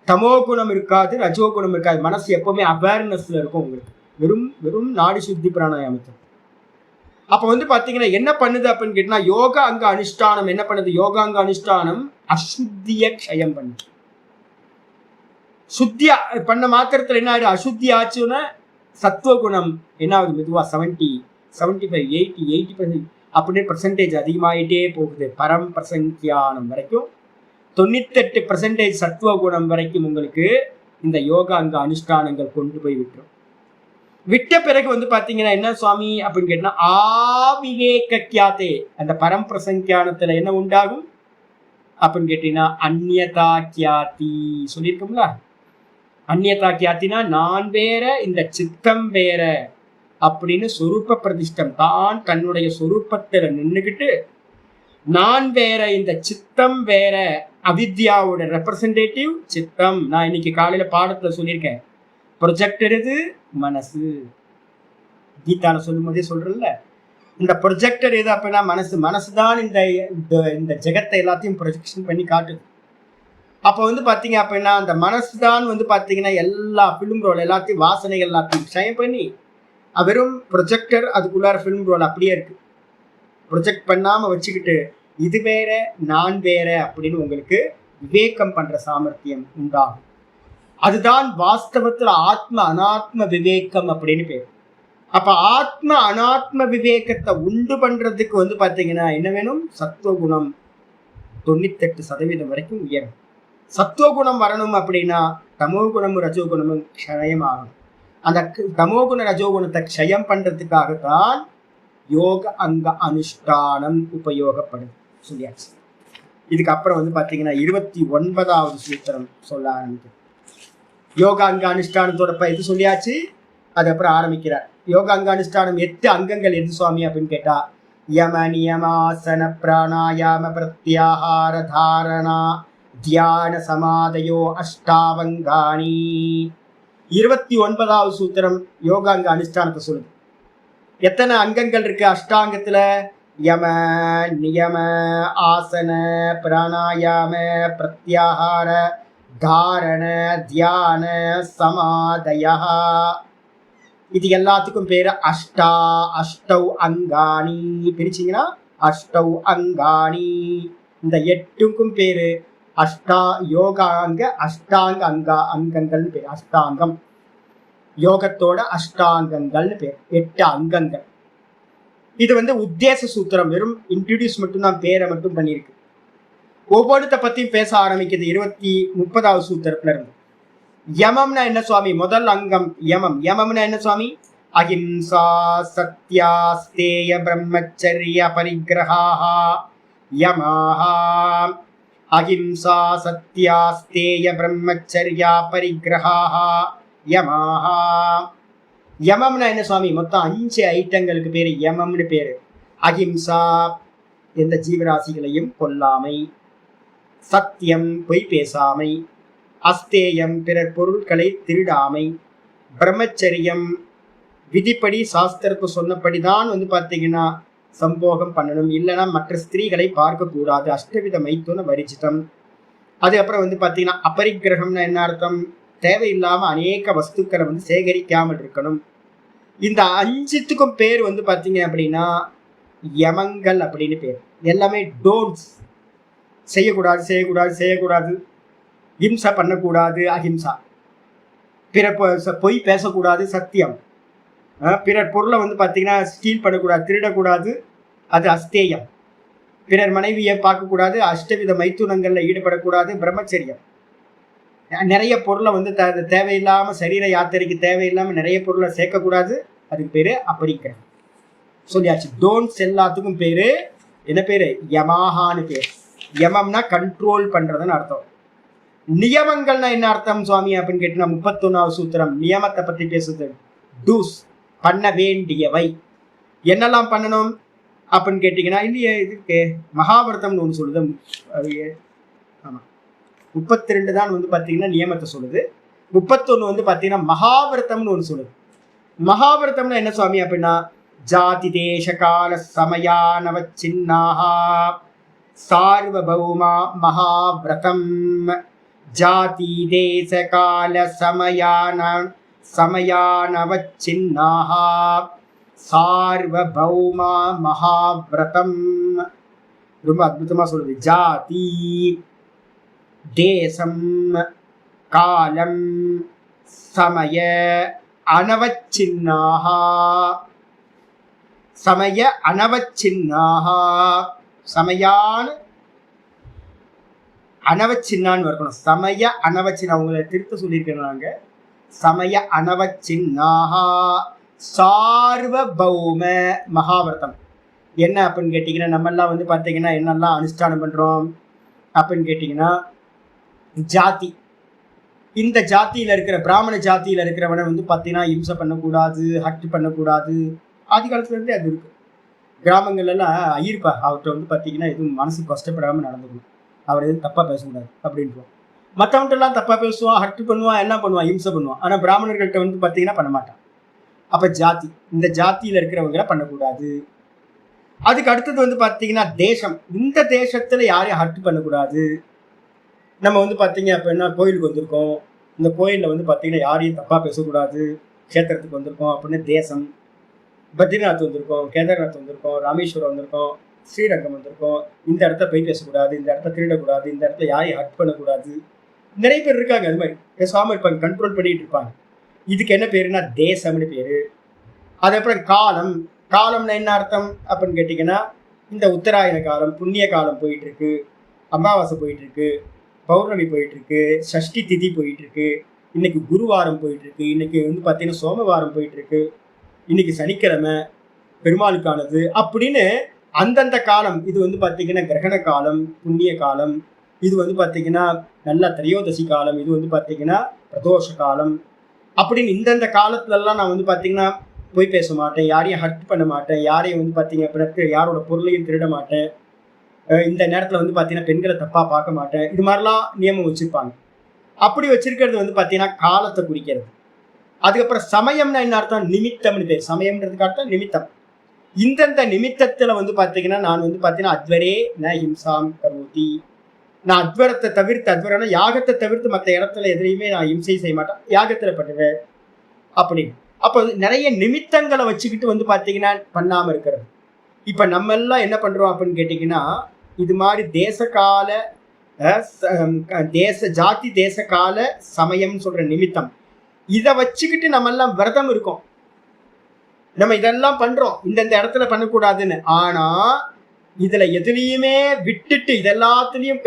தமோ குணம் இருக்காது, ரஜோ குணம் இருக்காது. மனசு எப்பவுமே அவேர்னஸ்ல இருக்கும் உங்களுக்கு, வெறும் நாடி சுத்தி பிராணாயாமத்தை. அப்ப வந்து பாத்தீங்கன்னா என்ன பண்ணுது அப்படின்னு கேட்டீங்கன்னா யோகா அங்க அனுஷ்டானம் என்ன பண்ணுது, யோகாங்க அனுஷ்டானம் அசுத்திய க்ஷயம் பண்ணுது. சுத்தியா பண்ண மாத்திரத்துல என்ன ஆயிடும், அசுத்தி ஆச்சுன்னா சத்துவகுணம் என்ன ஆகுது, மெதுவா 70, 75, 80% அப்படின்னு பர்சன்டேஜ் அதிகமாயிட்டே போகுது. பரம் பிரசங்கியானம் வரைக்கும் 98% சத்துவ குணம் வரைக்கும் உங்களுக்கு இந்த யோகா அங்க அனுஷ்டானங்கள் கொண்டு போய் விட்டுரும். விட்ட பிறகு வந்து பாத்தீங்கன்னா என்ன சுவாமி அப்படின்னு கேட்டா ஆவிவேகக்யாதே, அந்த பரம் பிரசங்கியானத்துல என்ன உண்டாகும் அப்படின்னு கேட்டீங்கன்னா அந்நியதா கியாதி சொல்லியிருக்கோம்ல. அந்நியதா கியாத்தினா நான் வேற இந்த சித்தம் வேற அப்படின்னு சொரூப பிரதிஷ்டம், தான் தன்னுடைய சொரூபத்துல நின்றுகிட்டு நான் வேற இந்த சித்தம் வேற, அவித்யாவோட ரெப்ரசன்டேட்டிவ் சித்தம். நான் இன்னைக்கு காலையில பாடத்துல சொல்லியிருக்கேன், ப்ரொஜெக்டர் இது மனசு. கீதால சொல்லும் போதே சொல்றேன்ல, இந்த ப்ரொஜெக்டர் எது அப்படின்னா மனசுதான் இந்த ஜெகத்தை எல்லாத்தையும் ப்ரொஜெக்ஷன் பண்ணி காட்டுது. அப்போ வந்து பாத்தீங்க அப்படின்னா அந்த மனசுதான் வந்து பாத்தீங்கன்னா எல்லா ஃபிலிம் ரோல் எல்லாத்தையும் வாசனைகள் எல்லாத்தையும் ஷைன் பண்ணி வெறும் ப்ரொஜெக்டர், அதுக்குள்ளார ஃபிலிம் ரோல் அப்படியே இருக்கு. ப்ரொஜெக்ட் பண்ணாம வச்சுக்கிட்டு இது வேற நான் வேற அப்படின்னு உங்களுக்கு விவேகம் பண்ற சாமர்த்தியம் உண்டாகும். அதுதான் வாஸ்தவத்துல ஆத்ம அனாத்ம விவேகம் அப்படின்னு பேர். அப்ப ஆத்ம அனாத்ம விவேகத்தை உண்டு பண்றதுக்கு வந்து பாத்தீங்கன்னா என்ன வேணும், சத்துவகுணம் 98% வரைக்கும் உயரும். சத்துவகுணம் வரணும் அப்படின்னா தமோகுணமும் ரஜோகுணமும் க்ஷயமாகும். அந்த தமோகுண ரஜோகுணத்தை க்ஷயம் பண்றதுக்காகத்தான் யோக அங்க அனுஷ்டானம் உபயோகப்படுது சொல்லியாச்சு. இதுக்கப்புறம் வந்து பாத்தீங்கன்னா 29வது சூத்திரம் சொல்ல ஆரம்பிக்கும். யோகா அங்க அனுஷ்டானத்தோட இது சொல்லியாச்சு. அது அப்புறம் ஆரம்பிக்கிறார். யோகாங்க அனுஷ்டானம் 8 அங்கங்கள் எது சுவாமி அப்படின்னு கேட்டா, யம நியமாசன பிராணாயாம பிரத்யாகார தாரணா தியான சமாதயோ அஷ்டாவங்காணி. 29வது சூத்திரம் யோகாங்க அனுஷ்டானத்தை சொல்லுது. எத்தனை அங்கங்கள் இருக்கு அஷ்டாங்கத்துல? யம நியம ஆசன பிராணாயாம பிரத்யாகார தாரண தியான சமாதயா. இது எல்லாத்துக்கும் பேரு அஷ்டௌ அங்காணி. பிரிச்சிங்கன்னா அஷ்டௌ அங்காணி. இந்த 8க்கும் பேரு யோகாங்க அஷ்டாங்க அங்கங்கள்னு பேர். அஷ்டாங்கம் யோகத்தோட அஷ்டாங்கங்கள்னு பேர். 8 அங்கங்கள். இது உத்தேச சூத்திரம். வெறும் இன்ட்ரோடியூஸ் மட்டும் தான், பேரை மட்டும் பண்ணியிருக்கு. ஒவ்வொருத்த பத்தியும் பேச ஆரம்பிக்குது 30வது சூத்திரத்துல இருந்து. யமம்னா என்ன சுவாமி? முதல் அங்கம் யமம். யமம்னா என்ன சுவாமி? அஹிம்சா சத்யா ஸ்தேய பிரம்மச்சரிய பரிகிரஹா யமாஹா. அஹிம்சா சத்யா ஸ்தேய பிரம்மச்சரியா பரிகிரஹா யமாஹா. யமம்னா என்ன சுவாமி? மொத்தம் 5 ஐட்டங்களுக்கு பேரு யமம்னு பேரு. அஹிம்சா, எந்த ஜீவராசிகளையும் கொல்லாமை. சத்தியம், பொய் பேசாமை. அஸ்தேயம், பிறர் பொருட்களை திருடாமை. பிரம்மச்சரியம், விதிப்படி சாஸ்திரத்தை சொன்னபடிதான் பார்த்தீங்கன்னா சம்போகம் பண்ணணும், இல்லைன்னா மற்ற ஸ்திரீகளை பார்க்க கூடாது. அஷ்டவித மைத்துன வரிச்சிதம். அதுக்கப்புறம் பார்த்தீங்கன்னா அபரிக்கிரகம்னா என்ன அர்த்தம்? தேவையில்லாம அநேக வஸ்துக்களை சேகரிக்காமல் இருக்கணும். இந்த 5த்துக்கும் பேர் பார்த்தீங்க அப்படின்னா யமங்கள் அப்படின்னு பேர். எல்லாமே டோன்ட்ஸ். செய்யக்கூடாது செய்யக்கூடாது செய்யக்கூடாது. ஹிம்சா பண்ணக்கூடாது, அஹிம்சா. பிற பொய் பேசக்கூடாது, சத்தியம். பிறர் பொருளை பார்த்தீங்கன்னா ஸ்டீல் பண்ணக்கூடாது, திருடக்கூடாது, அது அஸ்தேயம். பிறர் மனைவியை பார்க்கக்கூடாது, அஷ்டவித மைத்துனங்கள்ல ஈடுபடக்கூடாது, பிரம்மச்சரியம். நிறைய பொருளை தேவையில்லாம சரீர யாத்திரைக்கு தேவையில்லாம நிறைய பொருளை சேர்க்கக்கூடாது, அதுக்கு பேரு அபரிக்கிரகம். சொல்லியாச்சு. டோன்ட்ஸ் எல்லாத்துக்கும் பேரு என்ன பேரு? யமாஹான்னு பேரு. யமம்னா கண்ட்ரோல் பண்றதுன்னு அர்த்தம். நியமங்கள்னா என்ன அர்த்தம் சுவாமி அப்படின்னு கேட்டீங்கன்னா 31வது சூத்திரம் நியமத்தை பத்தி பேசுது. டூஸ், பண்ண வேண்டியவை. என்னெல்லாம் பண்ணணும் அப்படின்னு கேட்டீங்கன்னா, இல்லையே இதுக்கு மகாபாரதம்னு ஒன்று சொல்லுது. ஆமா, 32 தான் பார்த்தீங்கன்னா நியமத்தை சொல்லுது. 31 பார்த்தீங்கன்னா மகாபாரதம்னு ஒன்று சொல்லுது. மகாபாரதம்னா என்ன சுவாமி அப்படின்னா, ஜாதி தேச கால சமயானவச்சின்னாஹா சார்வபௌமா மகாவிரதம். ஜாதி தேச கால சமயானவச்சின்னாஹா சார்வபௌமா மகாவிரதம். ரொம்ப அற்புதமா சொல்லுது. ஜாதி, தேசம், காலம், சமய அனவச்சின்னாஹா. சமய அனவச்சின்னாஹா. சமயான அனவச்சின்னான்னு இருக்கணும். சமய அனவச்சின்னா, உங்களை திருத்த சொல்லியிருக்கிறாங்க. சமய அனவச்சின்னாஹா சார்வபௌம மகாவிரதம். என்ன அப்படின்னு கேட்டிங்கன்னா, நம்மெல்லாம் பார்த்தீங்கன்னா என்னெல்லாம் அனுஷ்டானம் பண்ணுறோம் அப்படின்னு கேட்டிங்கன்னா, ஜாதி. இந்த ஜாத்தியில் இருக்கிற பிராமண ஜாத்தியில் இருக்கிறவனை பார்த்தீங்கன்னா இம்சை பண்ணக்கூடாது, ஹர்ட் பண்ணக்கூடாது. ஆதி காலத்துலேருந்தே அது இருக்கு. கிராமங்கள்லாம் ஐயர்ப்பா அவர்கிட்ட பார்த்தீங்கன்னா எதுவும் மனசு கஷ்டப்படாமல் நடந்துக்கணும், அவர் எதுவும் தப்பாக பேசக்கூடாது அப்படின்றோம். மற்றவன்ட்டெல்லாம் தப்பாக பேசுவான், ஹர்ட் பண்ணுவான், என்ன பண்ணுவான், இம்சை பண்ணுவான். ஆனால் பிராமணர்கள்ட்ட பார்த்தீங்கன்னா பண்ண மாட்டான். அப்போ ஜாதி, இந்த ஜாத்தியில் இருக்கிறவங்களை பண்ணக்கூடாது. அதுக்கு அடுத்தது பார்த்தீங்கன்னா தேசம். இந்த தேசத்தில் யாரையும் ஹர்ட் பண்ணக்கூடாது. நம்ம பார்த்தீங்க அப்படின்னா கோயிலுக்கு வந்திருக்கோம், இந்த கோயிலில் பார்த்தீங்கன்னா யாரையும் தப்பாக பேசக்கூடாது. க்ஷேத்திரத்துக்கு வந்திருக்கோம் அப்படின்னு தேசம். பத்ரிநாத் வந்திருக்கோம், கேதார்நாத் வந்திருக்கோம், ராமேஸ்வரம் வந்திருக்கோம், ஸ்ரீரங்கம் வந்திருக்கோம். இந்த இடத்த போய் பேசக்கூடாது, இந்த இடத்த திருடக்கூடாது, இந்த இடத்துல யாரையும் ஹர்ட் பண்ணக்கூடாது. நிறைய பேர் இருக்காங்க அது மாதிரி பேசாமல் இருப்பாங்க, கண்ட்ரோல் பண்ணிட்டு இருப்பாங்க. இதுக்கு என்ன பேருன்னா தேசம்னு பேரு. அதுக்கப்புறம் காலம். காலம்னா என்ன அர்த்தம் அப்படின்னு கேட்டிங்கன்னா, இந்த உத்தராயண காலம், புண்ணிய காலம் போயிட்டு இருக்கு, அமாவாசை போயிட்டு இருக்கு, பௌர்ணமி போயிட்டு இருக்கு, சஷ்டி திதி போயிட்டு இருக்கு, இன்னைக்கு குருவாரம் போயிட்டு இருக்கு, இன்னைக்கு பார்த்தீங்கன்னா சோமவாரம் போயிட்டு இருக்கு, இன்னைக்கு சனிக்கிழமை பெருமாளுக்கானது அப்படின்னு அந்தந்த காலம். இது பார்த்தீங்கன்னா கிரகண காலம், புண்ணிய காலம். இது பார்த்தீங்கன்னா நல்ல திரையோதசி காலம். இது பார்த்தீங்கன்னா பிரதோஷ காலம். அப்படின்னு இந்தந்த காலத்துலலாம் நான் வந்து பார்த்தீங்கன்னா போய் பேச மாட்டேன், யாரையும் ஹர்ட் பண்ண மாட்டேன், யாரையும் வந்து பார்த்தீங்க அப்படின்னா யாரோட பொருளையும் திருட மாட்டேன், இந்த நேரத்தில் வந்து பார்த்தீங்கன்னா பெண்களை தப்பாக பார்க்க மாட்டேன், இது மாதிரிலாம் நியமம் வச்சுருப்பாங்க. அப்படி வச்சிருக்கிறது வந்து பார்த்தீங்கன்னா காலத்தை குறிக்கிறது. அதுக்கப்புறம் சமயம்னா என்ன அர்த்தம்? நிமித்தம்னு பேர். சமயம்ன்றதுக்கு அர்த்தம் நிமித்தம். இந்தந்த நிமித்தத்துல வந்து பாத்தீங்கன்னா நான் வந்து பாத்தீங்கன்னா அத்வரே ந ஹிம்சாம் கரோதி. நான் அத்வரத்தை தவிர்த்து, அத்வரம்னா யாகத்தை தவிர்த்து மற்ற இடத்துல எதுலையுமே நான் ஹிம்சை செய்ய மாட்டேன், யாகத்துல பண்ணுவேன் அப்படின்னு. அப்போ நிறைய நிமித்தங்களை வச்சுக்கிட்டு வந்து பாத்தீங்கன்னா பண்ணாம இருக்கிறது. இப்ப நம்ம எல்லாம் என்ன பண்றோம் அப்படின்னு கேட்டீங்கன்னா, இது மாதிரி தேசகால ஜாதி தேசகால சமயம் சொல்ற நிமித்தம் இதை வச்சுக்கிட்டு நம்ம எல்லாம் விரதம் இருக்கோம். நம்ம இதெல்லாம் பண்றோம், இந்தந்த இடத்துல பண்ணக்கூடாதுன்னு. ஆனா இதுல எதுலையுமே விட்டுட்டு இதெல்லாத்துலயும்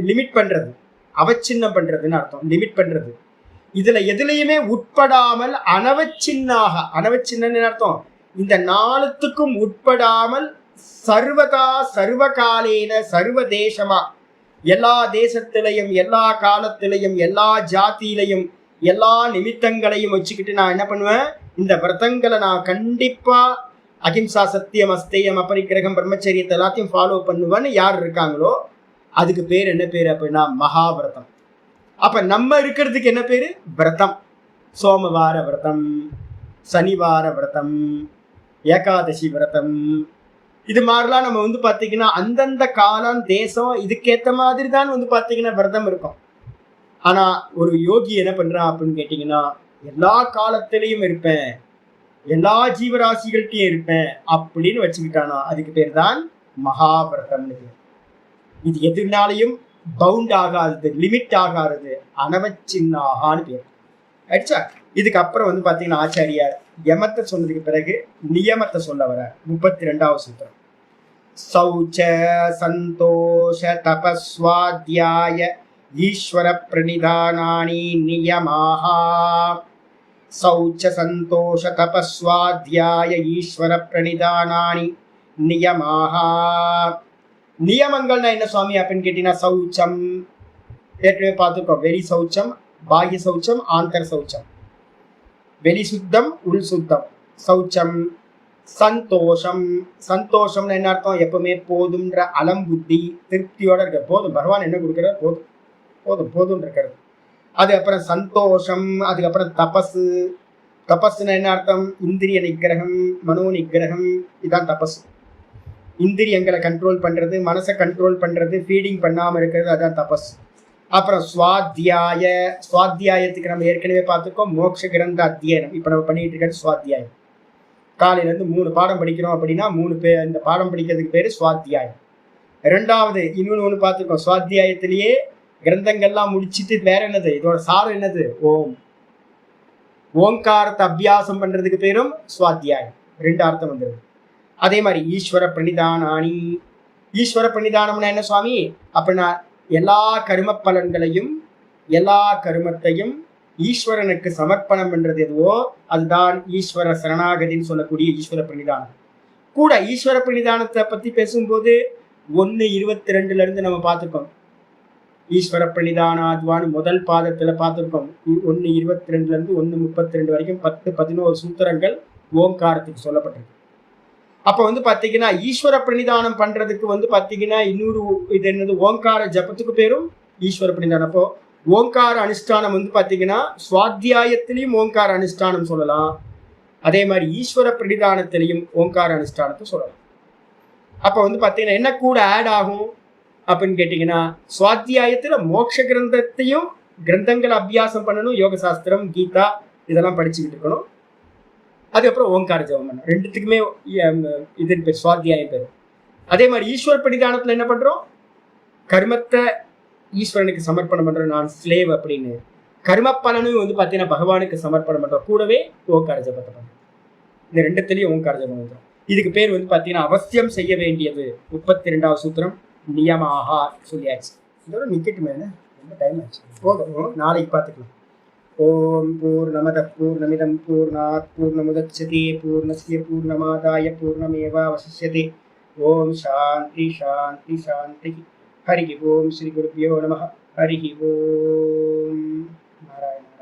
லிமிட் பண்றது, அவச்சின்னம் பண்றதுன்னு அர்த்தம். லிமிட் பண்றது, இதுல எதுலையுமே உட்படாமல் அனவச்சின்னாக, அனவச்சின்னு அர்த்தம் இந்த நாளுத்துக்கும் உட்படாமல் சர்வதா சர்வகாலேன சர்வதேசமா எல்லா தேசத்திலையும் எல்லா காலத்திலையும் எல்லா ஜாதியிலையும் எல்லா நிமித்தங்களையும் வச்சுக்கிட்டு நான் என்ன பண்ணுவேன், இந்த விரதங்களை நான் கண்டிப்பா அகிம்சா சத்தியம் அஸ்தேயம் அபரிக்கிரகம் பிரம்மச்சரியத்தை எல்லாத்தையும் ஃபாலோ பண்ணுவேன்னு யார் இருக்காங்களோ அதுக்கு பேர் என்ன பேர் அப்படின்னா மகாவிரதம். அப்ப நம்ம இருக்கிறதுக்கு என்ன பேரு? விரதம். சோமவார விரதம், சனிவார விரதம், ஏகாதசி விரதம், இது மாதிரிலாம் நம்ம வந்து பாத்தீங்கன்னா அந்தந்த காலம் தேசம் இதுக்கேற்ற மாதிரி தான் வந்து பாத்தீங்கன்னா விரதம் இருக்கும். ஆனா ஒரு யோகி என்ன பண்றான் அப்படின்னு கேட்டீங்கன்னா, எல்லா காலத்திலையும் இருப்பேன், எல்லா ஜீவராசிகள்கிட்டையும் இருப்பேன் அப்படின்னு வச்சுக்கிட்டானா அதுக்கு பேர் தான் மகாவிரதம்னு பேர். இது எதுனாலையும் பவுண்ட் ஆகாதது, லிமிட் ஆகாதது, அனவச்சின்னாகான்னு பேர் ஆயிடுச்சா. இதுக்கு அப்புறம் வந்து பாத்தீங்கன்னா ஆச்சாரியார் யமத்தை சொன்னதுக்கு பிறகு நியமத்தை சொல்ல வர 32வது சூத்திரம். சௌச்ச சந்தோஷ தபஸ்வாத்யாய ஈஸ்வர பிரணிதானானி நியமாக. சௌச்ச சந்தோஷ தபஸ்வாத்யாய ஈஸ்வர பிரணிதானானி நியமாக. நியமங்கள்னா என்ன சுவாமி அப்படின்னு கேட்டீங்கன்னா, சௌச்சம் ஏற்கனவே பார்த்துருக்கோம். வெளி சௌச்சம், பாஹ்ய சௌச்சம், ஆந்தர சௌச்சம். வெளி சுத்தம், உள் சுத்தம். சௌச்சம். சந்தோஷம், சந்தோஷம்னு என்ன அர்த்தம்? எப்பவுமே போதும்ன்ற அலம் புத்தி, திருப்தியோட இருக்க, போதும் பகவான் என்ன கொடுக்குற, போதும் போதும் போதும் இருக்கிறது. அதுக்கப்புறம் சந்தோஷம். அதுக்கப்புறம் தபசு. தபஸ்ன்னு என்ன அர்த்தம்? இந்திரிய நிகிரகம், மனோ நிகிரகம், இதான் தபசு. இந்திரியங்களை கண்ட்ரோல் பண்றது, மனசை கண்ட்ரோல் பண்றது, ஃபீடிங் பண்ணாம இருக்கிறது, அதான் தபஸ். அப்புறம் சுவாத்தியாய. சுவாத்தியாயத்துக்கு நம்ம ஏற்கனவே பார்த்துக்கோம், மோட்ச கிரந்த அத்தியனம். இப்ப நம்ம பண்ணிட்டு இருக்கிறது சுவாத்தியாயம். காலையில இருந்து 3 பாடம் படிக்கிறோம் அப்படின்னா 3 பேர் இந்த பாடம் படிக்கிறதுக்கு பேரு சுவாத்தியாயம். ரெண்டாவது இன்னொன்னு பார்த்துக்கோம், சுவாத்தியாயத்திலேயே கிரந்தங்கள்லாம் முடிச்சுட்டு வேற என்னது, இதோட சாரம் என்னது? ஓம். ஓங்காரத்தை அபியாசம் பண்றதுக்கு பேரும் சுவாத்தியாயம். 2 அர்த்தம் வந்துடுது. அதே மாதிரி ஈஸ்வர பிரணிதானானி. ஈஸ்வர பிரணிதானம்னா என்ன சுவாமி அப்படின்னா, எல்லா கரும பலன்களையும் எல்லா கருமத்தையும் ஈஸ்வரனுக்கு சமர்ப்பணம் பண்றது எதுவோ அதுதான் ஈஸ்வர சரணாகதின்னு சொல்லக்கூடிய ஈஸ்வர பிரணிதானம். கூட ஈஸ்வர பிரணிதானத்தை பத்தி பேசும்போது 1:22 இருந்து நம்ம பார்த்துருக்கோம். ஈஸ்வர பிரணிதானாத்வான்னு முதல் பாதத்துல பார்த்துருக்கோம். 1:22 இருந்து 1:32 வரைக்கும் 10-11 சூத்திரங்கள் ஓங்காரத்துக்கு சொல்லப்பட்டிருக்கு. அப்ப வந்து பாத்தீங்கன்னா ஈஸ்வர பிரணிதானம் பண்றதுக்கு வந்து பாத்தீங்கன்னா இன்னொரு இது என்னது, ஓங்கார ஜபத்துக்கு பேரும் ஈஸ்வர பிரணிதானம். அப்போ ஓங்கார அனுஷ்டானம் வந்து பாத்தீங்கன்னா சுவாத்தியாயத்திலையும் ஓங்கார அனுஷ்டானம் சொல்லலாம், அதே மாதிரி ஈஸ்வர பிரணிதானத்திலையும் ஓங்கார அனுஷ்டானத்தை சொல்லலாம். அப்ப வந்து பாத்தீங்கன்னா என்ன கூட ஆட் ஆகும் அப்படின்னு கேட்டீங்கன்னா, சுவாத்தியாயத்துல மோட்ச கிரந்தத்தையும் கிரந்தங்களை அபியாசம் பண்ணணும், யோக சாஸ்திரம் கீதா இதெல்லாம் படிச்சுக்கிட்டு இருக்கணும். அதுக்கப்புறம் ஓங்கார ஜபம் பண்ணணும். 2த்துக்குமே இது பேர் சுவாத்தியாயம் பேர். அதே மாதிரி ஈஸ்வர பிரணிதானத்துல என்ன பண்றோம், கர்மத்தை ஈஸ்வரனுக்கு சமர்ப்பணம் பண்றோம், நான் ஸ்லேவ் அப்படின்னு. கர்ம பலனும் வந்து பாத்தீங்கன்னா பகவானுக்கு சமர்ப்பணம் பண்றோம், கூடவே ஓங்கார ஜபத்தை பண்றோம். இந்த 2த்துலயும் ஓங்கார ஜபம் வந்துடும். இதுக்கு பேர் வந்து பாத்தீங்கன்னா அவசியம் செய்ய வேண்டியது. 32வது சூத்திரம் நியமாக சொல்லியாச்சு. இதோட நிக்கெட்டு மேலே ரொம்ப டைம் ஆச்சு, போதும், நாளைக்கு பார்த்துக்கலாம். ஓம் பூர்ணமத பூர்ணமிதம் பூர்ணாத் பூர்ணமுதச்யதே பூர்ணஸ்ய பூர்ணமாதாய பூர்ணமேவாவசிஷ்யதே. ஓம் சாந்தி சாந்தி சாந்தி. ஹரி ஓம். ஸ்ரீ குருப்யோ நமः. ஹரி ஓம். நாராயண.